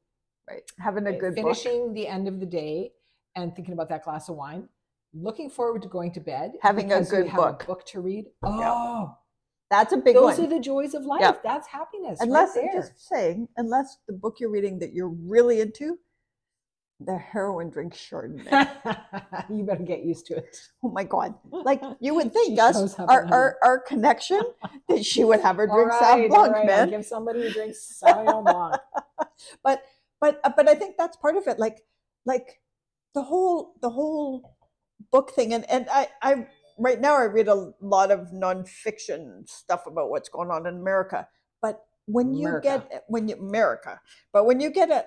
B: right. Having a good
A: finishing the end of the day and thinking about that glass of wine. Looking forward to going to bed,
B: having a good
A: book to read. Oh,
B: that's a big one.
A: Those are the joys of life. Yep. That's happiness.
B: Unless,
A: right there.
B: Just saying, unless the book you're reading that you're really into, the heroine drinks Chardonnay.
A: You better get used to it.
B: Oh my God! Like you would think our connection that she would have her drink Sauv Blanc, man.
A: I'll give somebody who drinks Sauvignon Blanc.
B: But I think that's part of it. Like the whole book thing, and I right now I read a lot of nonfiction stuff about what's going on in America. But when you get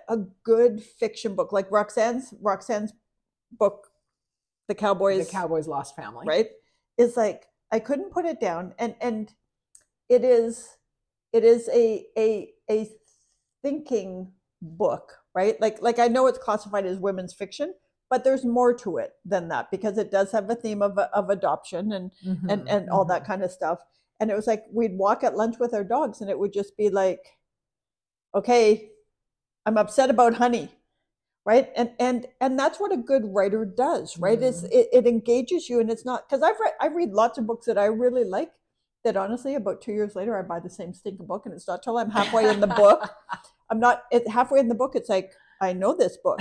B: a good fiction book, like Roxanne's book, The Cowboys
A: Lost Family,
B: right, is like I couldn't put it down, and it is a thinking book, right? Like I know it's classified as women's fiction, but there's more to it than that, because it does have a theme of adoption and all that kind of stuff. And it was like we'd walk at lunch with our dogs, and it would just be like, okay, I'm upset about honey, right? And that's what a good writer does, right? Is it engages you, and it's not, because I read lots of books that I really like, that honestly about 2 years later I buy the same stinking book, and it's not till I'm halfway in the book. Halfway in the book, it's like, I know this book.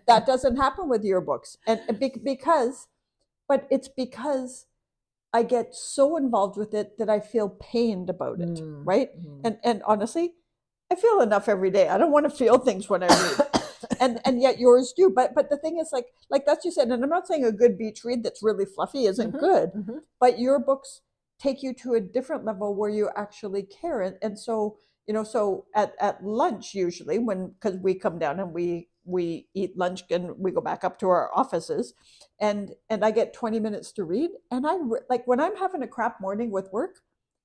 B: That doesn't happen with your books. And because I get so involved with it that I feel pained about it, right? And honestly, I feel enough every day. I don't want to feel things when I read. and yet yours do. But the thing is, like that's you said, and I'm not saying a good beach read that's really fluffy isn't good, but your books take you to a different level where you actually care. And so, so at lunch usually, because we come down and we eat lunch and we go back up to our offices, and I get 20 minutes to read. And like when I'm having a crap morning with work,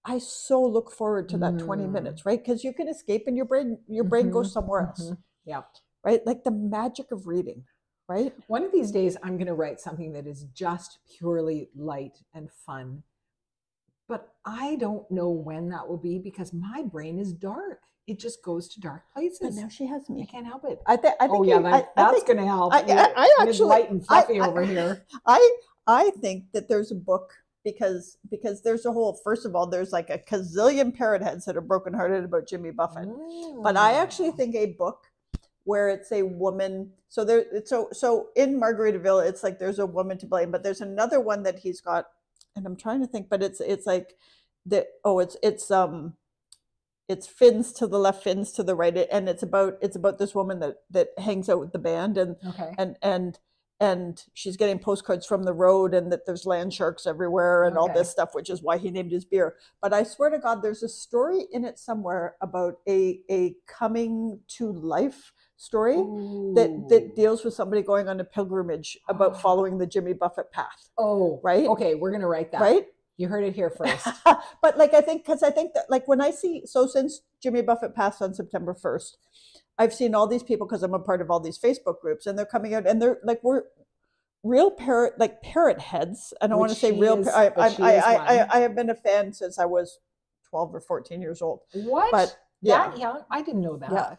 B: I so look forward to that 20 minutes, right? Because you can escape and your brain goes somewhere else.
A: Yeah.
B: Right? Like the magic of reading, right?
A: One of these days I'm going to write something that is just purely light and fun. But I don't know when that will be, because my brain is dark. It just goes to dark places.
B: But now she has me.
A: I can't help it.
B: I think
A: that's going to help.
B: I actually
A: light and fluffy over here.
B: I think that there's a book because there's a whole. First of all, there's like a gazillion parrot heads that are brokenhearted about Jimmy Buffett. But I actually think a book where it's a woman. So in Margaritaville, it's like there's a woman to blame, but there's another one that he's got. And I'm trying to think, but it's like that. Oh, it's fins to the left, fins to the right, and it's about this woman that hangs out with the band, and she's getting postcards from the road, and that there's land sharks everywhere, and all this stuff, which is why he named his beer. But I swear to God, there's a story in it somewhere about a coming to life story that deals with somebody going on a pilgrimage about following the Jimmy Buffett path. Oh, right.
A: Okay, we're gonna write that.
B: Right.
A: You heard it here first.
B: But like I think that like when I see, so since Jimmy Buffett passed on September 1st, I've seen all these people, because I'm a part of all these Facebook groups, and they're coming out and they're like, we're real parrot heads. I don't want to say real. I have been a fan since I was 12 or 14 years old.
A: What?
B: But
A: that young? I didn't know that.
B: Yeah.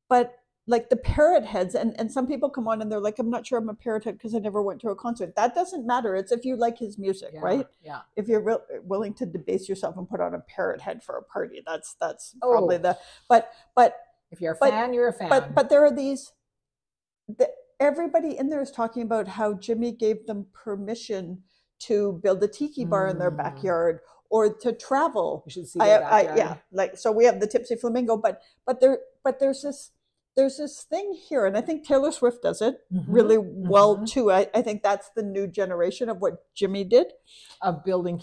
B: But like the parrot heads, and some people come on and they're like, I'm not sure I'm a parrot head because I never went to a concert. That doesn't matter. It's if you like his music, right?
A: Yeah.
B: If you're willing to debase yourself and put on a parrot head for a party, that's probably the. But
A: if you're a fan, you're a fan.
B: But there are these. Everybody in there is talking about how Jimmy gave them permission to build a tiki bar in their backyard, or to travel.
A: You should see that.
B: Yeah, like, so we have the Tipsy Flamingo, but there's this thing here, and I think Taylor Swift does it really well too. I think that's the new generation of what Jimmy did,
A: of building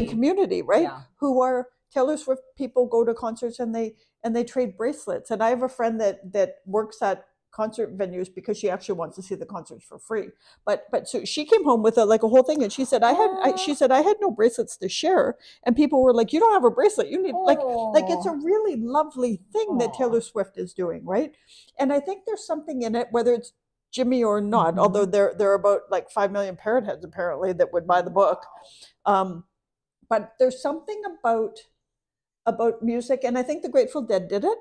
B: community, right? Yeah. Who are Taylor Swift people go to concerts and they trade bracelets. And I have a friend that works at concert venues because she actually wants to see the concerts for free. But so she came home with a whole thing, and she said I had no bracelets to share, and people were like, you don't have a bracelet, you need like it's a really lovely thing that Taylor Swift is doing, right? And I think there's something in it, whether it's Jimmy or not, although there are about like 5 million parrot heads apparently that would buy the book. But there's something about music, and I think the Grateful Dead did it,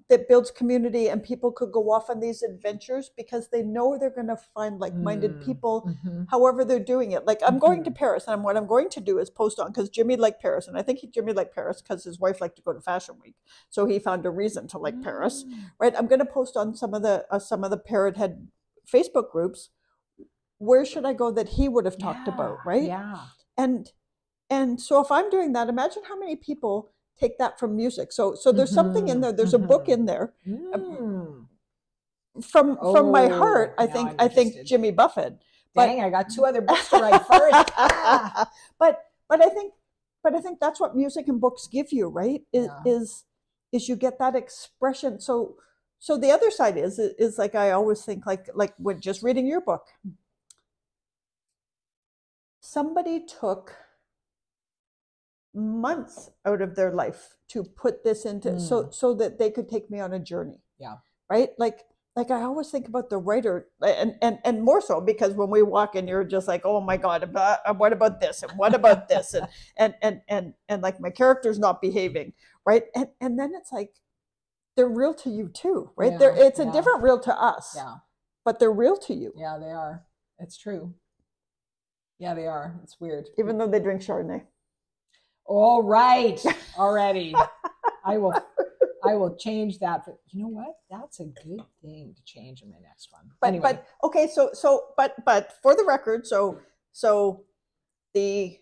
B: that builds community, and people could go off on these adventures because they know they're going to find like-minded people, however they're doing it. Like I'm going to Paris, and what I'm going to do is post on, because Jimmy liked Paris, and I think Jimmy liked Paris because his wife liked to go to Fashion Week, so he found a reason to like Paris, right? I'm going to post on some of the Parrot Head Facebook groups. Where should I go that he would have talked about, right?
A: Yeah.
B: And so if I'm doing that, imagine how many people take that from music. So there's something in there. There's a book in there. From my heart, I think Jimmy Buffett.
A: Dang, I got 2 other books to write first.
B: But I think that's what music and books give you, right? Is you get that expression. So the other side is like, I always think like when just reading your book, somebody took months out of their life to put this into so that they could take me on a journey.
A: Yeah.
B: Right? Like I always think about the writer, and more so because when we walk in, you're just like, oh my God, what about this? And what about this? And like my character's not behaving. Right. And then it's like, they're real to you too, right? Yeah, it's a different real to us.
A: Yeah.
B: But they're real to you.
A: Yeah, they are. It's true. Yeah, they are. It's weird.
B: Even though they drink Chardonnay.
A: All right, already. I will change that. But you know what? That's a good thing to change in my next one. Anyway.
B: But okay, but for the record, so the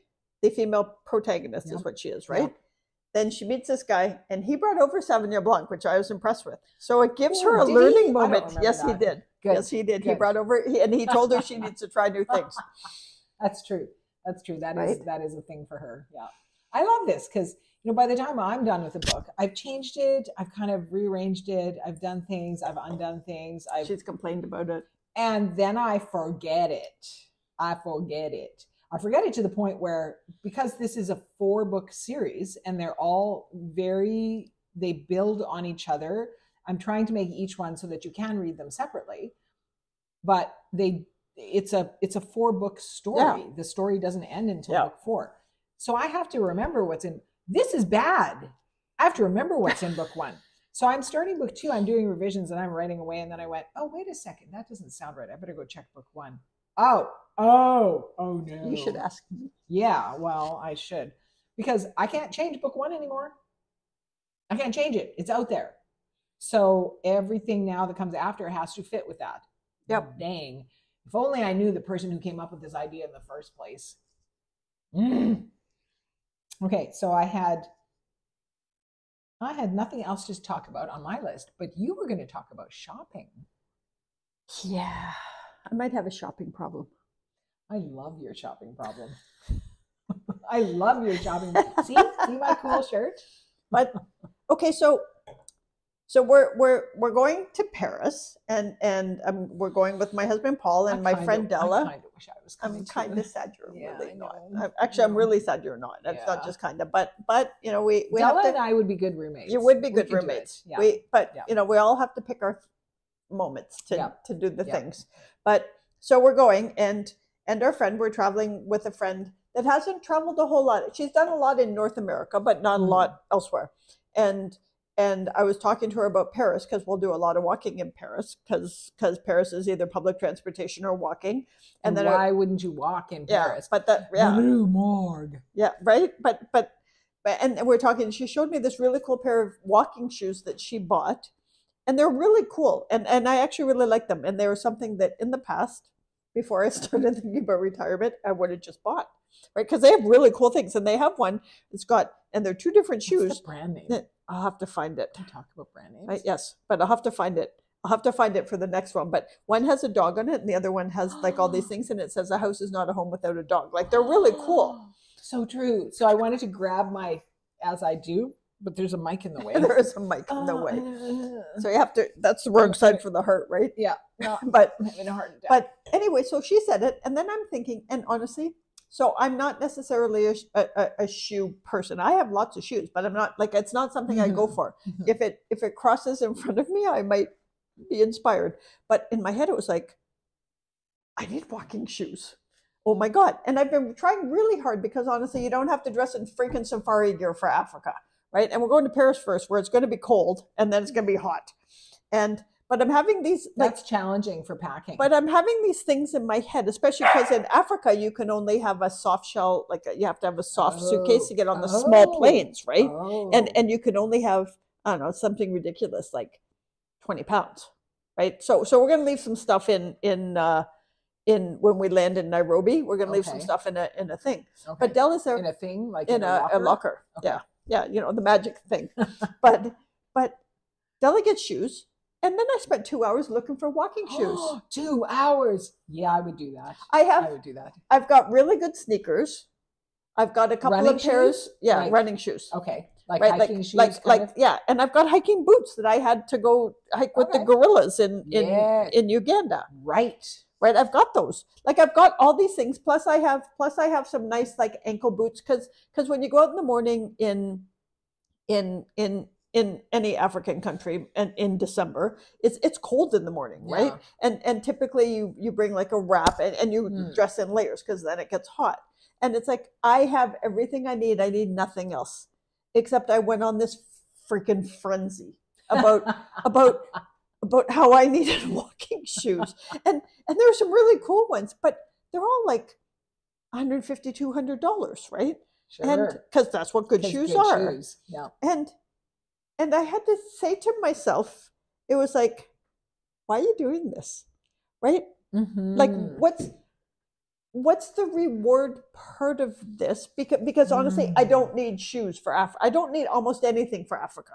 B: female protagonist is what she is, right? Yeah. Then she meets this guy, and he brought over Sauvignon Blanc, which I was impressed with. So it gives her a learning moment. Yes, he did. Good. Yes, he did. Good. He brought over, and he told her she needs to try new things.
A: That's true. That's true. That is a thing for her. Yeah. I love this because, by the time I'm done with the book, I've changed it. I've kind of rearranged it. I've done things. I've undone things.
B: She's complained about it.
A: And then I forget it. I forget it to the point where, because this is a 4-book series and they're all they build on each other. I'm trying to make each one so that you can read them separately, but it's a 4-book story. Yeah. The story doesn't end until book 4. So I have to remember what's in. This is bad. I have to remember what's in book 1. So I'm starting book 2. I'm doing revisions and I'm writing away. And then I went, oh, wait a second. That doesn't sound right. I better go check book 1. Oh no.
B: You should ask me.
A: Yeah, well, I should. Because I can't change book 1 anymore. I can't change it. It's out there. So everything now that comes after has to fit with that.
B: Yep.
A: Dang. If only I knew the person who came up with this idea in the first place. Okay, so I had nothing else to talk about on my list, but you were going to talk about shopping.
B: Yeah, I might have a shopping problem.
A: I love your shopping problem. I love your shopping. See my cool shirt?
B: But okay, so we're going to Paris, and we're going with my husband Paul and my friend Della.
A: I kind of wish I was coming.
B: I'm kind of sad you're really not. Actually, I'm really sad you're not. It's not just kind of, but we
A: Della and I would be good roommates.
B: You would be good roommates. Yeah. We all have to pick our moments to do the things. But so we're going, and we're traveling with a friend that hasn't traveled a whole lot. She's done a lot in North America, but not a lot elsewhere. And I was talking to her about Paris because we'll do a lot of walking in Paris because Paris is either public transportation or walking.
A: And then why wouldn't you walk in Paris?
B: But
A: Blue Morgue.
B: Yeah, right. But we're talking. She showed me this really cool pair of walking shoes that she bought, and they're really cool. And I actually really like them. And they were something that in the past, before I started thinking about retirement, I would have just bought. Right, because they have really cool things, and they have one. And they're 2 different shoes.
A: What's the brand name?
B: I'll have to find it.
A: We talk about brand names.
B: Yes, but I'll have to find it. I'll have to find it for the next one. But one has a dog on it, and the other one has like all these things, and it says a house is not a home without a dog. Like they're really cool.
A: So true. So I wanted to grab as I do, but there's a mic in the way.
B: There is a mic in the way. So you have to, that's the wrong side for the heart, right?
A: Yeah. No,
B: but
A: I'm having a heart attack.
B: But anyway, so she said it. And then I'm thinking, and honestly, so I'm not necessarily a shoe person. I have lots of shoes, but I'm not like, it's not something I go for. If it crosses in front of me, I might be inspired. But in my head, it was like, I need walking shoes. Oh my God. And I've been trying really hard because honestly, you don't have to dress in freaking safari gear for Africa, right? And we're going to Paris first, where it's going to be cold and then it's going to be hot. But I'm having these,
A: that's challenging for packing. But
B: I'm having these things in my head, especially because in Africa, you can only have a soft shell, like you have to have a soft suitcase to get on the small planes, right? And you can only have, I don't know, something ridiculous, like 20 pounds, right? So we're going to leave some stuff in when we land in Nairobi, we're going to leave some stuff in a thing. Okay. But Dell is there
A: in a thing, like
B: in a locker. Okay. Yeah, you know, the magic thing. but Della gets shoes. And then I spent 2 hours looking for walking shoes.
A: 2 hours. Yeah, I would do that.
B: I
A: would do that.
B: I've got really good sneakers. I've got a couple
A: running
B: of pairs.
A: Shoes?
B: Yeah, running shoes.
A: Okay. Like hiking shoes.
B: Yeah. And I've got hiking boots that I had to go hike with the gorillas in Uganda.
A: Right.
B: Right. I've got those. Like I've got all these things. Plus I have some nice like ankle boots because when you go out in the morning in any African country and in December, it's cold in the morning, right? And typically you bring like a wrap and you dress in layers because then it gets hot. And it's like, I have everything I need. I need nothing else, except I went on this freaking frenzy about how I needed walking shoes. And there are some really cool ones, but they're all like $150, $200, right?
A: Sure.
B: And because that's what good shoes are.
A: Yeah.
B: And I had to say to myself, it was like, why are you doing this? Right?
A: Mm-hmm.
B: Like, what's the reward part of this? Because honestly, I don't need shoes for Africa. I don't need almost anything for Africa.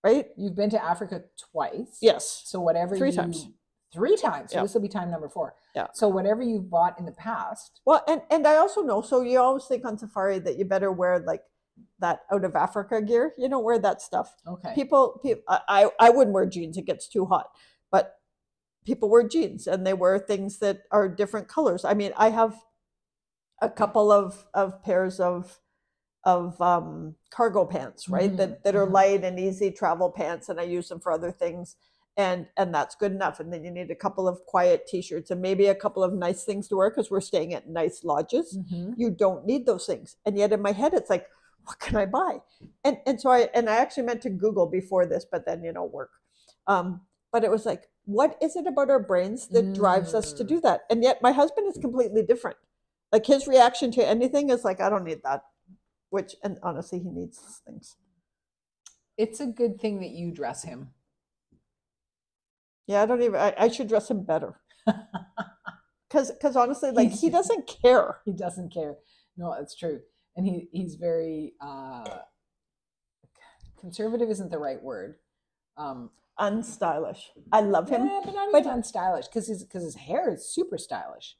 B: Right?
A: You've been to Africa twice.
B: Yes.
A: So whatever
B: 3 times.
A: 3 times. So this will be time number 4.
B: Yeah.
A: So whatever you've bought in the past.
B: Well, and I also know, so you always think on safari that you better wear like that out of Africa gear. You don't wear that stuff.
A: Okay.
B: People I wouldn't wear jeans. It gets too hot. But people wear jeans and they wear things that are different colors. I mean, I have a couple of pairs of cargo pants, right? That are light and easy travel pants, and I use them for other things. And that's good enough. And then you need a couple of quiet t-shirts and maybe a couple of nice things to wear because we're staying at nice lodges. You don't need those things. And yet in my head, it's like, what can I buy? And so I actually meant to Google before this, but then, work. But it was like, what is it about our brains that drives us to do that? And yet my husband is completely different. Like his reaction to anything is like, I don't need that. And honestly, he needs things.
A: It's a good thing that you dress him.
B: Yeah, I should dress him better. Because honestly, like he doesn't care.
A: He doesn't care. No, that's true. And he's very conservative isn't the right word.
B: Unstylish. I love him.
A: Yeah, but not even unstylish because his hair is super stylish.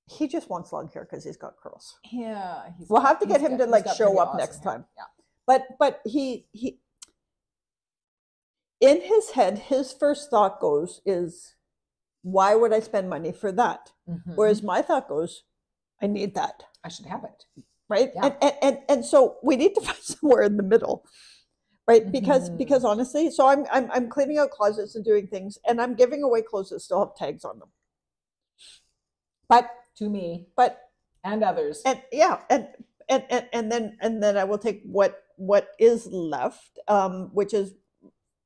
B: He just wants long hair because he's got curls.
A: Yeah.
B: We'll have to get him to like show up next time.
A: Yeah.
B: But he in his head, his first thought is, why would I spend money for that? Whereas my thought goes, I need that.
A: I should have it.
B: Right? Yeah. And so we need to find somewhere in the middle. Right? Because honestly, so I'm cleaning out closets and doing things, and I'm giving away clothes that still have tags on them. But
A: to me, and others.
B: And yeah, and then I will take what is left, which is,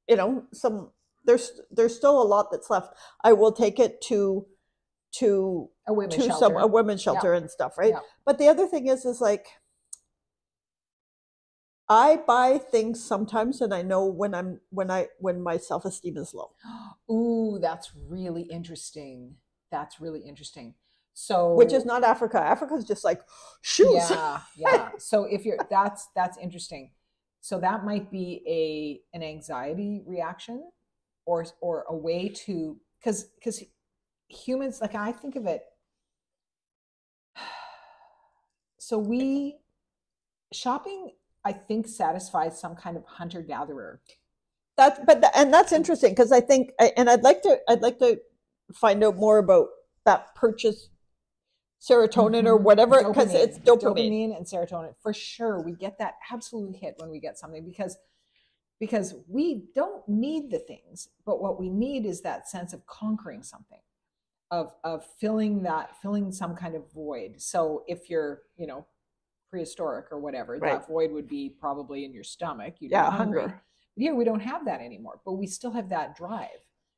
B: there's still a lot that's left. I will take it to
A: a women's
B: shelter and stuff, right?
A: Yeah.
B: But the other thing is like, I buy things sometimes and I know when my self-esteem is low.
A: Ooh, that's really interesting. So,
B: which is not Africa. Africa's just like shoes.
A: Yeah. So if that's interesting. So that might be an anxiety reaction, or a way to because humans, like I think of it. shopping, I think, satisfies some kind of hunter-gatherer.
B: That's interesting, because I think, and I'd like to find out more about that purchase serotonin or whatever, because it's
A: dopamine and serotonin for sure. We get that absolute hit when we get something, because we don't need the things, but what we need is that sense of conquering something, of filling some kind of void. So if you're, prehistoric or whatever, that void would be probably in your stomach. You'd be hungry. Hunger. Here we don't have that anymore, but we still have that drive.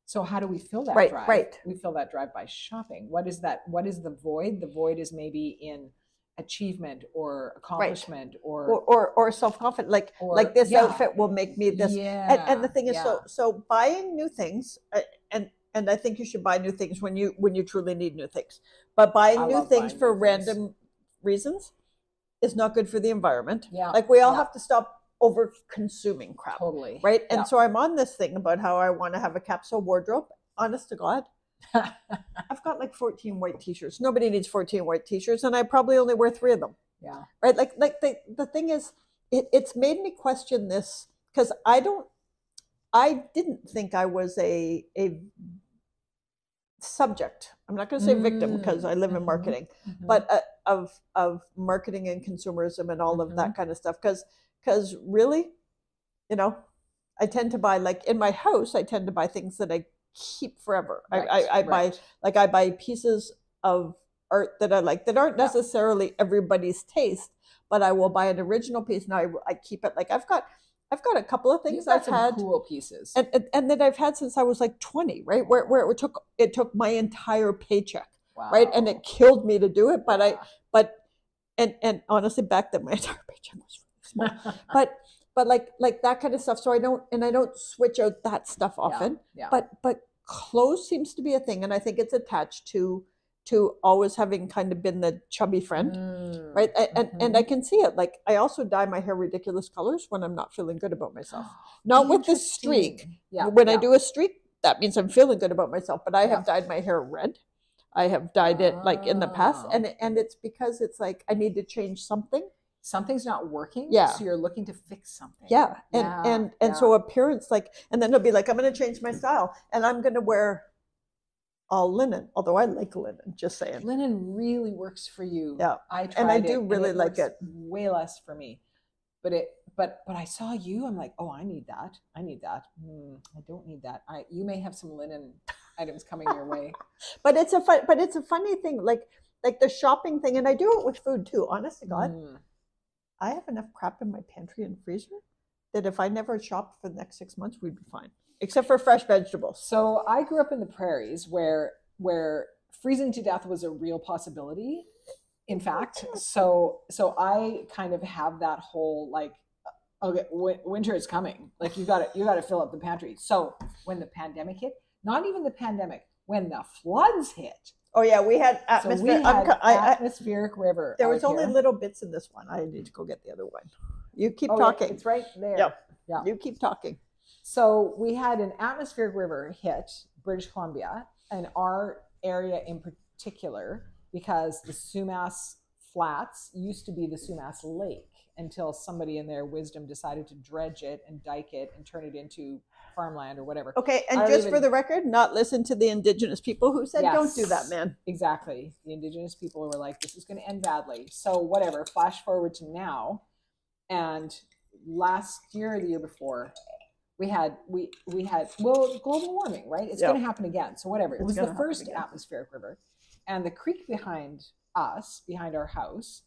A: So how do we fill that drive? Right. We fill that drive by shopping. What is that? What is the void? The void is maybe in achievement or accomplishment
B: or self-confidence. Like this outfit will make me this. Yeah. And the thing is, so buying new things, and I think you should buy new things when you truly need new things. But buying new things for random reasons is not good for the environment. Yeah. Like we all have to stop over consuming crap.
A: Totally.
B: Right. And so I'm on this thing about how I want to have a capsule wardrobe. Honest to God, I've got like 14 white t-shirts. Nobody needs 14 white t-shirts, and I probably only wear 3 of them.
A: Yeah.
B: Right. Like the thing is, it's made me question this, because I didn't think I was a subject. I'm not going to say victim, because I live in marketing, but of marketing and consumerism and all of that kind of stuff. Because really, I tend to buy, like in my house, I tend to buy things that I keep forever. I buy pieces of art that I like, that aren't necessarily everybody's taste, but I will buy an original piece, and I keep it. Like I've got a couple of things I've had,
A: cool pieces,
B: and that I've had since I was like 20, right? Where it took my entire paycheck, right? And it killed me to do it, but and honestly, back then my entire paycheck was really small, but like that kind of stuff. So I don't switch out that stuff often.
A: Yeah.
B: But clothes seems to be a thing, and I think it's attached to always having kind of been the chubby friend, right? And I can see it. Like I also dye my hair ridiculous colors when I'm not feeling good about myself. Not with the streak. When I do a streak, that means I'm feeling good about myself. But I have dyed my hair red. I have dyed it like in the past, and it's because it's like I need to change something.
A: Something's not working, so you're looking to fix something.
B: And so appearance, like, and then it'll be like, I'm going to change my style, and I'm going to wear all linen, although I like linen, just saying.
A: Linen really works for you.
B: Yeah.
A: I tried
B: and I do really like it.
A: Way less for me. But I saw you, I'm like, oh, I need that. I don't need that. You may have some linen items coming your way.
B: But it's a funny thing, like the shopping thing, and I do it with food too, honest to God. I have enough crap in my pantry and freezer that if I never shopped for the next 6 months, we'd be fine. Except for fresh vegetables.
A: So I grew up in the prairies where freezing to death was a real possibility. In fact, so I kind of have that whole like, okay, winter is coming. Like you got to fill up the pantry. So when the pandemic hit, not even the pandemic, when the floods hit.
B: Oh yeah, we had
A: atmospheric river.
B: There was only little bits in this one. I need to go get the other one. You keep talking.
A: Yeah, it's right there.
B: Yeah. You keep talking.
A: So we had an atmospheric river hit British Columbia, and our area in particular, because the Sumas Flats used to be the Sumas Lake until somebody in their wisdom decided to dredge it and dike it and turn it into farmland or whatever.
B: Okay, and for the record, not listen to the Indigenous people who said, don't do that, man.
A: Exactly. The Indigenous people were like, this is going to end badly. So whatever, flash forward to now, and last year or the year before, we had global warming, right? It's going to happen again. So whatever. It was the first atmospheric river, and the creek behind our house,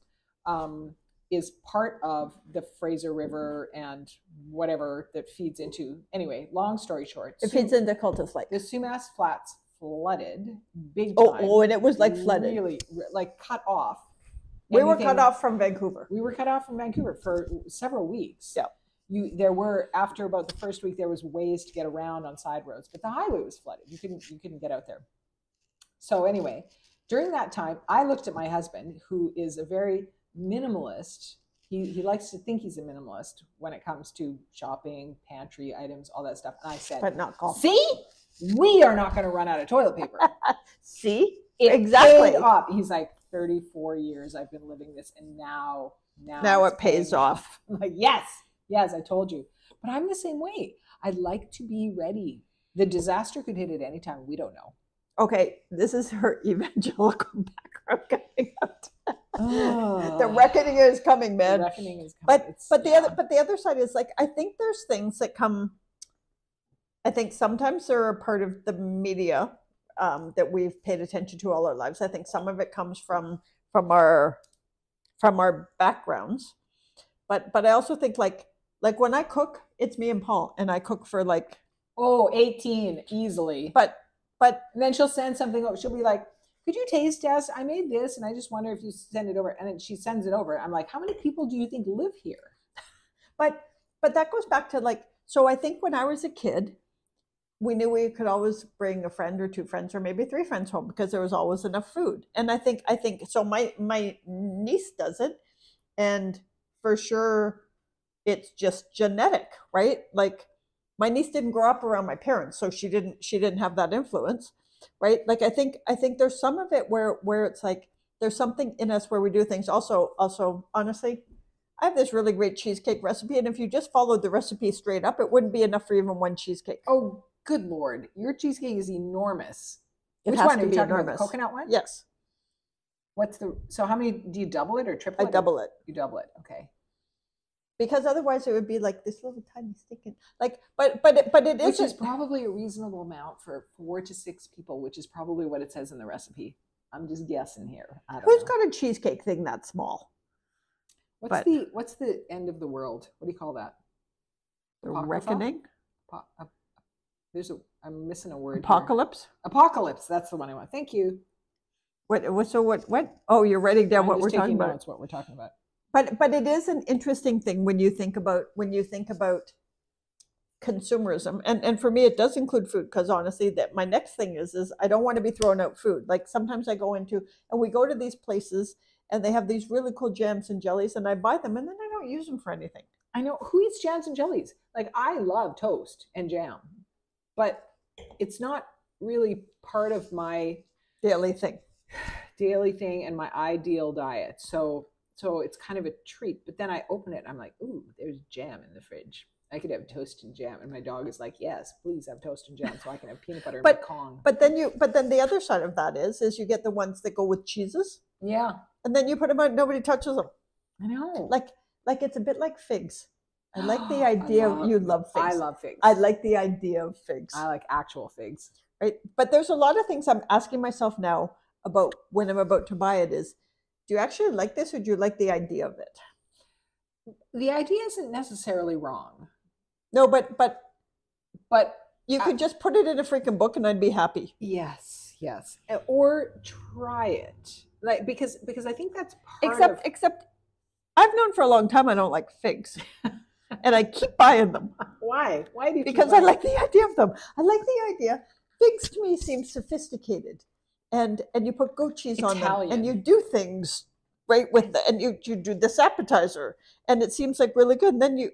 A: is part of the Fraser River and whatever that feeds into. Anyway, long story short,
B: it feeds into Cultus Lake.
A: The Sumas Flats flooded big time.
B: Oh, and it was like flooded,
A: really, like cut off.
B: We were cut off from Vancouver.
A: We were cut off from Vancouver for several weeks.
B: Yeah.
A: There were, after about the first week, there was ways to get around on side roads, but the highway was flooded. You couldn't get out there. So anyway, during that time, I looked at my husband, who is a very minimalist. He likes to think he's a minimalist when it comes to shopping, pantry items, all that stuff. And I said,
B: but not golf.
A: See, we are not going to run out of toilet paper.
B: See,
A: it
B: exactly.
A: paid off. He's like, 34 years I've been living this, and now
B: it pays off.
A: I'm like, yes, I told you. But I'm the same way. I'd like to be ready. The disaster could hit at any time. We don't know.
B: Okay, this is her evangelical background coming out. The reckoning is coming, man.
A: The reckoning is coming.
B: But the other side is like, I think there's things that come. I think sometimes they're a part of the media that we've paid attention to all our lives. I think some of it comes from our backgrounds, but I also think like when I cook, it's me and Paul, and I cook for like
A: 18 easily. But then she'll send something over. She'll be like, could you taste test? I made this, and I just wonder if you send it over. And then she sends it over. I'm like, how many people do you think live here?
B: But that goes back to like, so I think when I was a kid, we knew we could always bring a friend or 2 friends or maybe 3 friends home because there was always enough food. And I think so my niece does it, and for sure it's just genetic, right? Like my niece didn't grow up around my parents, so she didn't have that influence, right? Like I think there's some of it where it's like there's something in us where we do things. Also honestly, I have this really great cheesecake recipe, and if you just followed the recipe straight up, it wouldn't be enough for even one cheesecake.
A: Oh, good Lord. Your cheesecake is enormous.
B: Which one are you talking about?
A: The coconut one?
B: Yes.
A: So how many, do you double it or triple it?
B: I double it.
A: You double it. Okay.
B: Because otherwise it would be like this little tiny sticking, like, but it is.
A: Which is probably a reasonable amount for 4 to 6 people, which is probably what it says in the recipe. I'm just guessing here.
B: Who's got a cheesecake thing that small?
A: What's the end of the world? What do you call that?
B: The reckoning?
A: I'm missing a word.
B: Apocalypse?
A: Here. Apocalypse. That's the one I want. Thank you.
B: What? Oh, you're writing down what we're talking about.
A: That's what we're talking about.
B: But it is an interesting thing when you think about consumerism, and for me it does include food, because honestly, that my next thing is I don't want to be throwing out food. Like sometimes I go into, and we go to these places and they have these really cool jams and jellies, and I buy them and then I don't use them for anything.
A: I know, who eats jams and jellies? Like I love toast and jam, but it's not really part of my
B: daily thing
A: and my ideal diet. So it's kind of a treat. But then I open it and I'm like, ooh, there's jam in the fridge. I could have toast and jam. And my dog is like, yes, please have toast and jam so I can have peanut butter and pecan.
B: But then the other side of that is you get the ones that go with cheeses.
A: Yeah.
B: And then you put them out, nobody touches them.
A: I know.
B: Like it's a bit like figs. I like the idea you love figs.
A: I love figs.
B: I like the idea of figs.
A: I like actual figs.
B: Right. But there's a lot of things I'm asking myself now about when I'm about to buy it is, do you actually like this, or do you like the idea of it?
A: The idea isn't necessarily wrong.
B: No, but you could just put it in a freaking book and I'd be happy.
A: Yes. Or try it. Like because I think that's part
B: except I've known for a long time I don't like figs. And I keep buying them.
A: Why? Why do you?
B: Because I like the idea of them. I like the idea. Figs to me seem sophisticated, and you put goat cheese on them, and you do things right with and you do this appetizer, and it seems like really good. And then you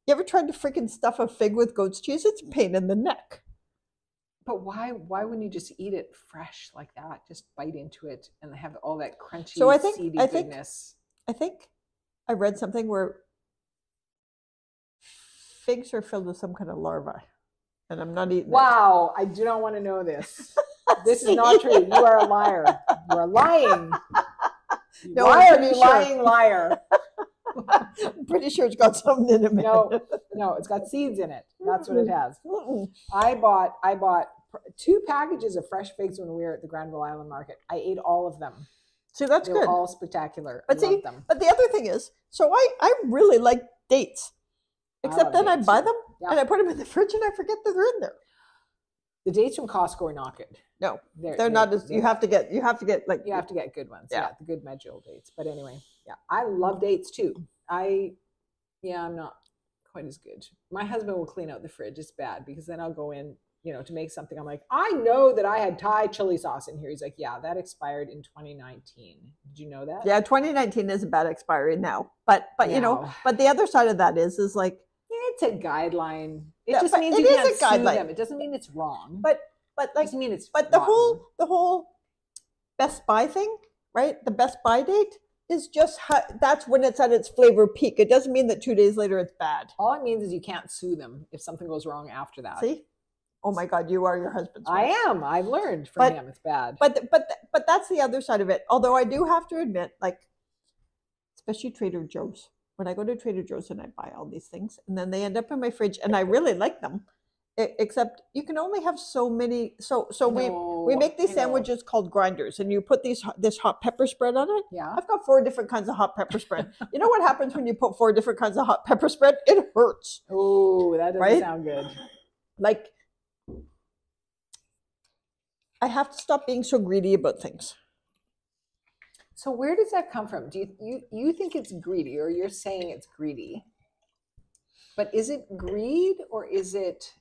B: ever tried to freaking stuff a fig with goat's cheese? It's a pain in the neck.
A: But why wouldn't you just eat it fresh like that? Just bite into it and have all that crunchy, seedy goodness.
B: I think I read something where figs are filled with some kind of larva, and I'm not eating
A: Wow, I do not want to know this. This is not true. You are a liar. You are lying.
B: No,
A: why are you lying, liar?
B: I'm pretty sure it's got something in it.
A: No, it's got seeds in it. That's what it has. I bought 2 packages of fresh figs when we were at the Granville Island Market. I ate all of them.
B: See, that's good.
A: They're all spectacular.
B: But but the other thing is, so I really like dates. Except then I buy them and I put them in the fridge and I forget that they're in there.
A: The dates from Costco are not good.
B: No, they're not. You have to get
A: good ones. Yeah, the good Medjool dates. But anyway, I love dates too. I'm not quite as good. My husband will clean out the fridge. It's bad because then I'll go in, to make something. I'm like, I know that I had Thai chili sauce in here. He's like, yeah, that expired in 2019. Did you know that?
B: Yeah, 2019 is a bad expiry now. But but the other side of that is like,
A: it's a guideline. It just means you can't sue them. It doesn't mean it's wrong.
B: But like,
A: it doesn't mean it's
B: the whole Best Buy thing, right? The best buy date is just that's when it's at its flavor peak. It doesn't mean that 2 days later it's bad.
A: All it means is you can't sue them if something goes wrong after that.
B: See? Oh my God, you are your husband's wife.
A: I am. I've learned from him. It's bad.
B: But that's the other side of it. Although I do have to admit, like, especially Trader Joe's. When I go to Trader Joe's and I buy all these things, and then they end up in my fridge, and I really like them, except you can only have so many. So we make these sandwiches called grinders, and you put this hot pepper spread on it.
A: Yeah,
B: I've got 4 different kinds of hot pepper spread. You know what happens when you put 4 different kinds of hot pepper spread? It hurts.
A: Oh, that doesn't sound good.
B: Like, I have to stop being so greedy about things.
A: So where does that come from? Do you think it's greedy, or you're saying it's greedy? But is it greed, or is it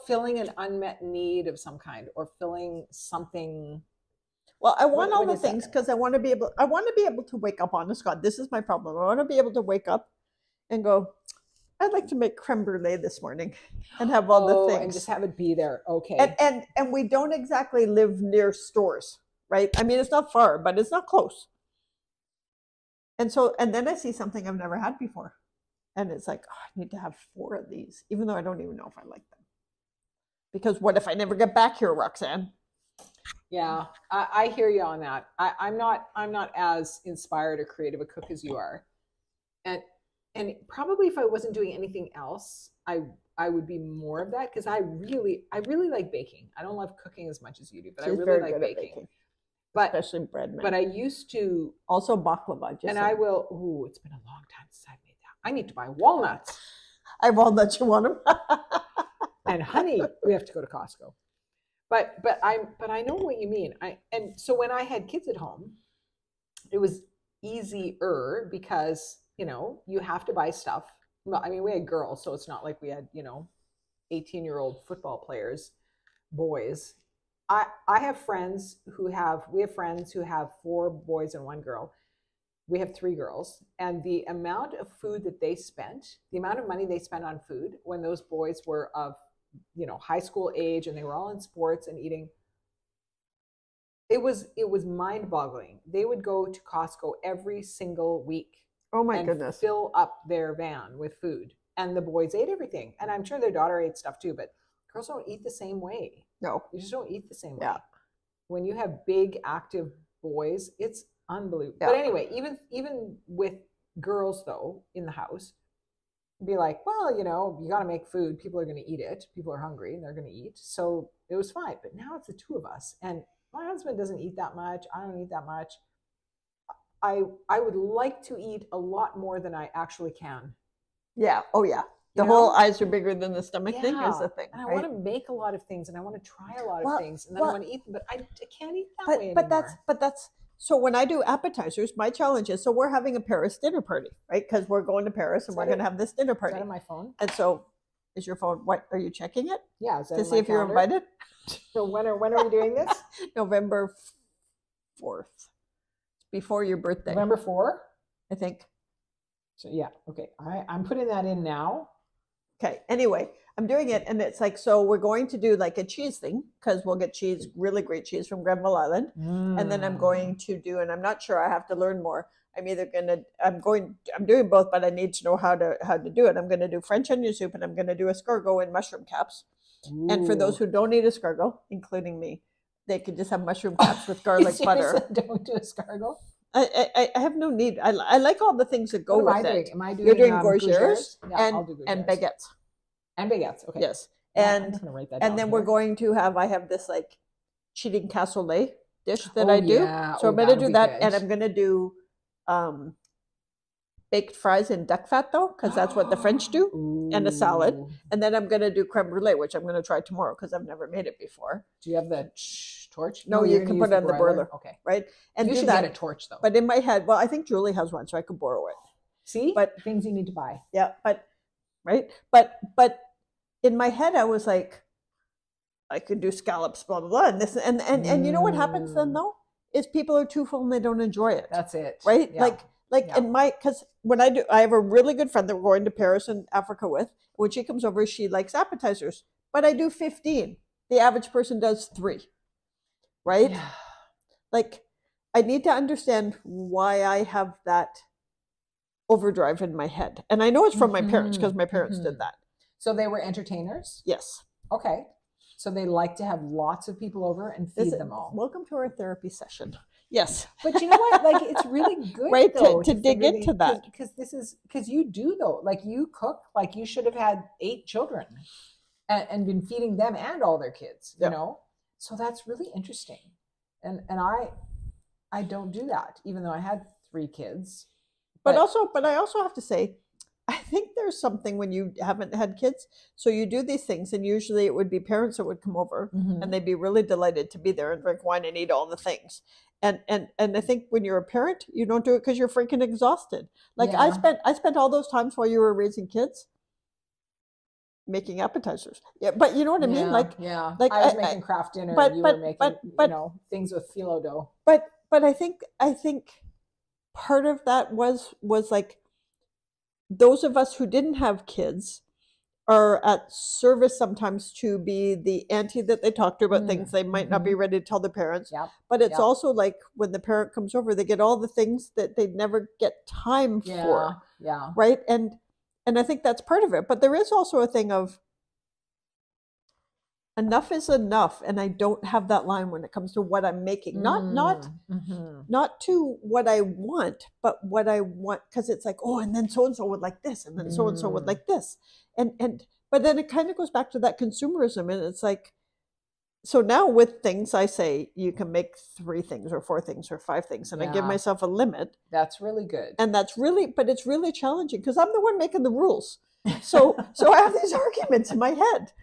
A: filling an unmet need of some kind, or filling something?
B: Well, I want all the things because I want to be able to wake up, honest God, this is my problem. I want to be able to wake up and go, I'd like to make creme brulee this morning and have all the things.
A: And just have it be there. Okay.
B: And we don't exactly live near stores. Right? I mean, it's not far, but it's not close. And then I see something I've never had before. And it's like, I need to have 4 of these, even though I don't even know if I like them. Because what if I never get back here, Roxanne?
A: Yeah, I hear you on that. I'm not as inspired or creative a cook as you are. And probably if I wasn't doing anything else, I would be more of that, because I really like baking. I don't love cooking as much as you do, but I really like baking. But
B: especially bread.
A: But I used to
B: also baklava.
A: I will. Ooh, it's been a long time since I've made that. I need to buy walnuts.
B: I have walnuts. You want them?
A: And honey, we have to go to Costco. But I know what you mean. So when I had kids at home, it was easier because you have to buy stuff. Well, I mean, we had girls, so it's not like we had 18-year-old football players, boys. We have friends who have 4 boys and 1 girl. We have 3 girls, and the amount of food that they spent, the amount of money they spent on food when those boys were of, high school age, and they were all in sports and eating, it was mind-boggling. They would go to Costco every single week.
B: Oh my goodness.
A: Fill up their van with food, and the boys ate everything, and I'm sure their daughter ate stuff too, but girls don't eat the same way.
B: No.
A: You just don't eat the same way.
B: Yeah.
A: When you have big, active boys, it's unbelievable.
B: Yeah.
A: But anyway, even with girls, though, in the house, be like, well, you got to make food. People are going to eat it. People are hungry, and they're going to eat. So it was fine. But now it's the 2 of us. And my husband doesn't eat that much. I don't eat that much. I would like to eat a lot more than I actually can.
B: Yeah. Oh, yeah. The whole eyes are bigger than the stomach thing is the thing.
A: And I want to make a lot of things, and I want to try a lot of things, and then I want to eat them, but I can't eat that way anymore.
B: But that's so when I do appetizers, my challenge is, so we're having a Paris dinner party, right? Because we're going to Paris and we're going to have this dinner party.
A: Is that on my phone?
B: And so, is your phone? What are you checking it?
A: Yeah,
B: to see if you're invited.
A: So when are we doing this?
B: November 4th, before your birthday.
A: November 4,
B: I think.
A: So yeah, okay. I'm putting that in now.
B: Okay. Anyway, I'm doing it, and it's like, so we're going to do like a cheese thing, because we'll get cheese, really great cheese from Granville Island, and then I'm going to do, and I'm not sure, I have to learn more. I'm doing both, but I need to know how to do it. I'm going to do French onion soup, and I'm going to do escargot and mushroom caps. Ooh. And for those who don't eat escargot, including me, they could just have mushroom caps with garlic butter.
A: Don't do escargot.
B: I have no need. I like all the things that go with it.
A: Am I doing?
B: You're doing gougères
A: and
B: baguettes.
A: And baguettes. Okay.
B: Yes.
A: Yeah, I'm just gonna write that down
B: then
A: here.
B: we're going to have. I have this like cheating cassoulet dish that I do.
A: Yeah.
B: So I'm going to do that, and I'm going to do baked fries in duck fat, though, because that's what the French do. Ooh. And a salad. And then I'm going to do creme brulee, which I'm going to try tomorrow because I've never made it before.
A: Do you have the torch?
B: No, you can put it on the broiler.
A: Okay.
B: Right? And
A: you should get a torch, though.
B: But in my head, well, I think Julie has one, so I could borrow it.
A: See?
B: But
A: things you need to buy.
B: Yeah, right? But in my head, I was like, I could do scallops, blah, blah, blah. And this, and you know what happens then, though? Is people are too full and they don't enjoy it.
A: That's it.
B: Right? Yeah. Because when I have a really good friend that we're going to Paris and Africa with. When she comes over, she likes appetizers, but I do 15. The average person does 3, right? Yeah. Like I need to understand why I have that overdrive in my head. And I know it's from my parents, because my parents did that.
A: So they were entertainers?
B: Yes.
A: Okay. So they like to have lots of people over and feed them all.
B: Welcome to our therapy session. Yes.
A: But you know what? Like, it's really good,
B: right,
A: though,
B: to dig into that.
A: Because you do, though. Like, you cook, like you should have had 8 children and been feeding them and all their kids, you know? So that's really interesting. And I don't do that, even though I had 3 kids.
B: But I also have to say, I think there's something when you haven't had kids. So you do these things, and usually it would be parents that would come over, and they'd be really delighted to be there and drink wine and eat all the things. And I think when you're a parent, you don't do it because you're freaking exhausted. Like I spent all those times while you were raising kids making appetizers. Yeah, but you know what I mean? Like
A: I was making craft dinner, and you were making you know, things with phyllo dough.
B: But I think part of that was like, those of us who didn't have kids are at service sometimes to be the auntie that they talk to about things they might not be ready to tell their parents. But it's also like, when the parent comes over, they get all the things that they'd never get time for. Right. And I think that's part of it. But there is also a thing of, enough is enough, and I don't have that line when it comes to what I'm making. Not to what I want, but what I want, because it's like, oh, and then so and so would like this, and then so and so would like this, and but then it kind of goes back to that consumerism, and it's like, so now with things, I say you can make 3 things or 4 things or 5 things, and I give myself a limit.
A: That's really good,
B: and but it's really challenging because I'm the one making the rules. So I have these arguments in my head.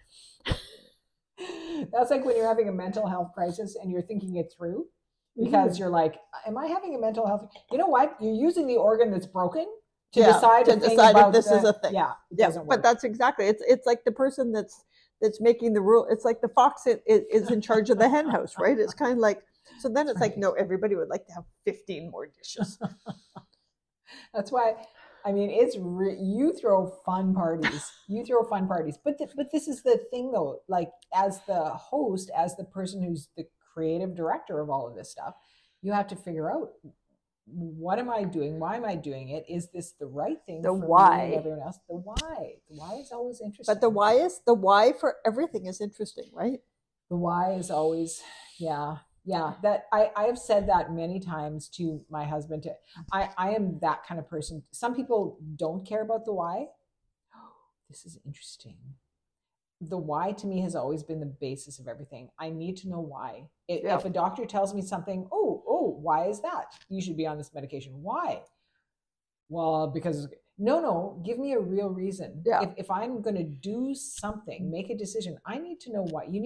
A: That's like when you're having a mental health crisis and you're thinking it through, because you're like, am I having a mental health? You know what? You're using the organ that's broken to decide if this is a thing. Yeah,
B: but that's exactly. It's like the person that's making the rule. It's like the fox is in charge of the hen house, right? It's kind of like, so then it's like, no, everybody would like to have 15 more dishes.
A: That's why. I mean, you throw fun parties. But this is the thing, though. Like, as the host, as the person who's the creative director of all of this stuff, you have to figure out, what am I doing? Why am I doing it? Is this the right thing?
B: The why.
A: Me and everyone else. The why. The why is always interesting.
B: But the why for everything is interesting, right?
A: The why is always, yeah, that I have said that many times to my husband. I am that kind of person. Some people don't care about the why. Oh, this is interesting. The why to me has always been the basis of everything. I need to know why. If a doctor tells me something, oh, why is that? You should be on this medication. Why? Well, because no, give me a real reason. If I'm going to do something, make a decision, I need to know why. You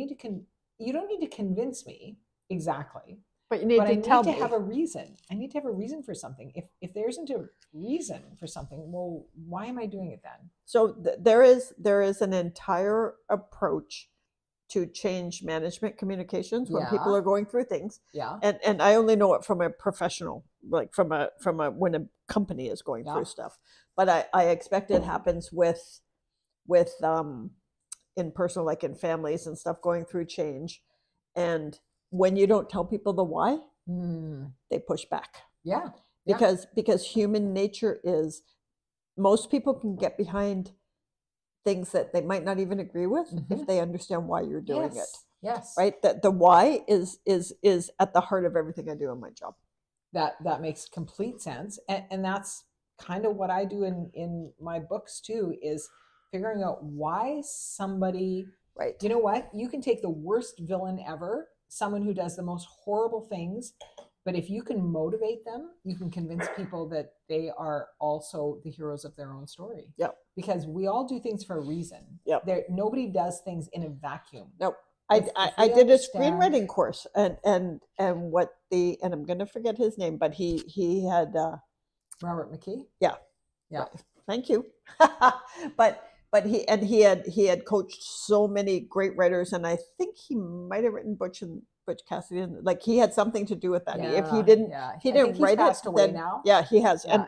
A: don't need to convince me. Exactly.
B: But you need to tell me.
A: I need to have a reason. I need to have a reason for something. If there isn't a reason for something, well, why am I doing it then?
B: So there is an entire approach to change management communications when people are going through things. Yeah. And I only know it from a professional, like from a when a company is going through stuff. But I expect it happens with in personal, like in families and stuff, going through change. And when you don't tell people the why, they push back. Yeah. Because human nature is, most people can get behind things that they might not even agree with if they understand why you're doing it. Yes. Right? That the why is at the heart of everything I do in my job.
A: That makes complete sense. And that's kind of what I do in my books too, is figuring out why somebody, right? You know what? You can take the worst villain ever, someone who does the most horrible things, but if you can motivate them, you can convince people that they are also the heroes of their own story. Yep. Because we all do things for a reason. Yep. Nobody does things in a vacuum.
B: Nope. I did a screenwriting course, and I'm going to forget his name, but he had
A: Robert McKee.
B: Yeah. Yeah. Thank you. But he had coached so many great writers, and I think he might have written Butch Cassidy, and like he had something to do with that. If he didn't write it,
A: away now.
B: Yeah, he has. Yeah.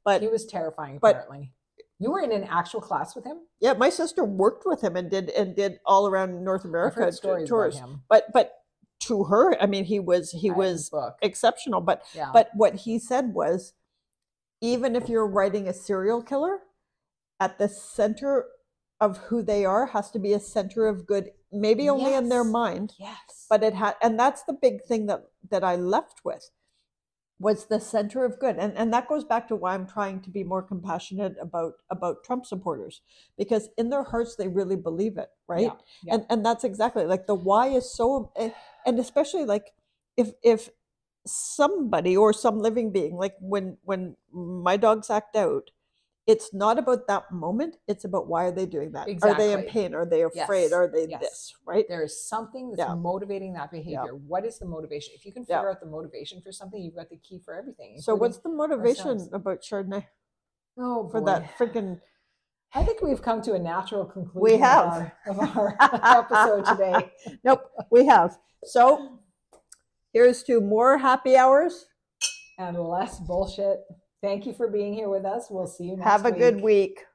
B: But
A: he was terrifying. Apparently, you were in an actual class with him.
B: Yeah, my sister worked with him and did all around North America
A: stories
B: tours.
A: about him.
B: But to her. I mean, he was exceptional. But what he said was, even if you're writing a serial killer, at the center of who they are has to be a center of good, maybe only in their mind.
A: Yes.
B: But it had, and that's the big thing that I left with, was the center of good. And that goes back to why I'm trying to be more compassionate about Trump supporters, because in their hearts, they really believe it. Right. Yeah. And that's exactly, like, the why is so, and especially like if somebody or some living being, like when my dogs act out, it's not about that moment. It's about, why are they doing that? Exactly. Are they in pain? Are they afraid? Are they this? Right?
A: There is something that's motivating that behavior. What is the motivation? If you can figure out the motivation for something, you've got the key for everything.
B: So what's the motivation about Chardonnay?
A: Oh, boy.
B: For that freaking...
A: I think we've come to a natural conclusion
B: we have.
A: of our episode today.
B: Nope, we have. So here's to more happy hours.
A: And less bullshit. Thank you for being here with us. We'll see you next week.
B: Have a good week.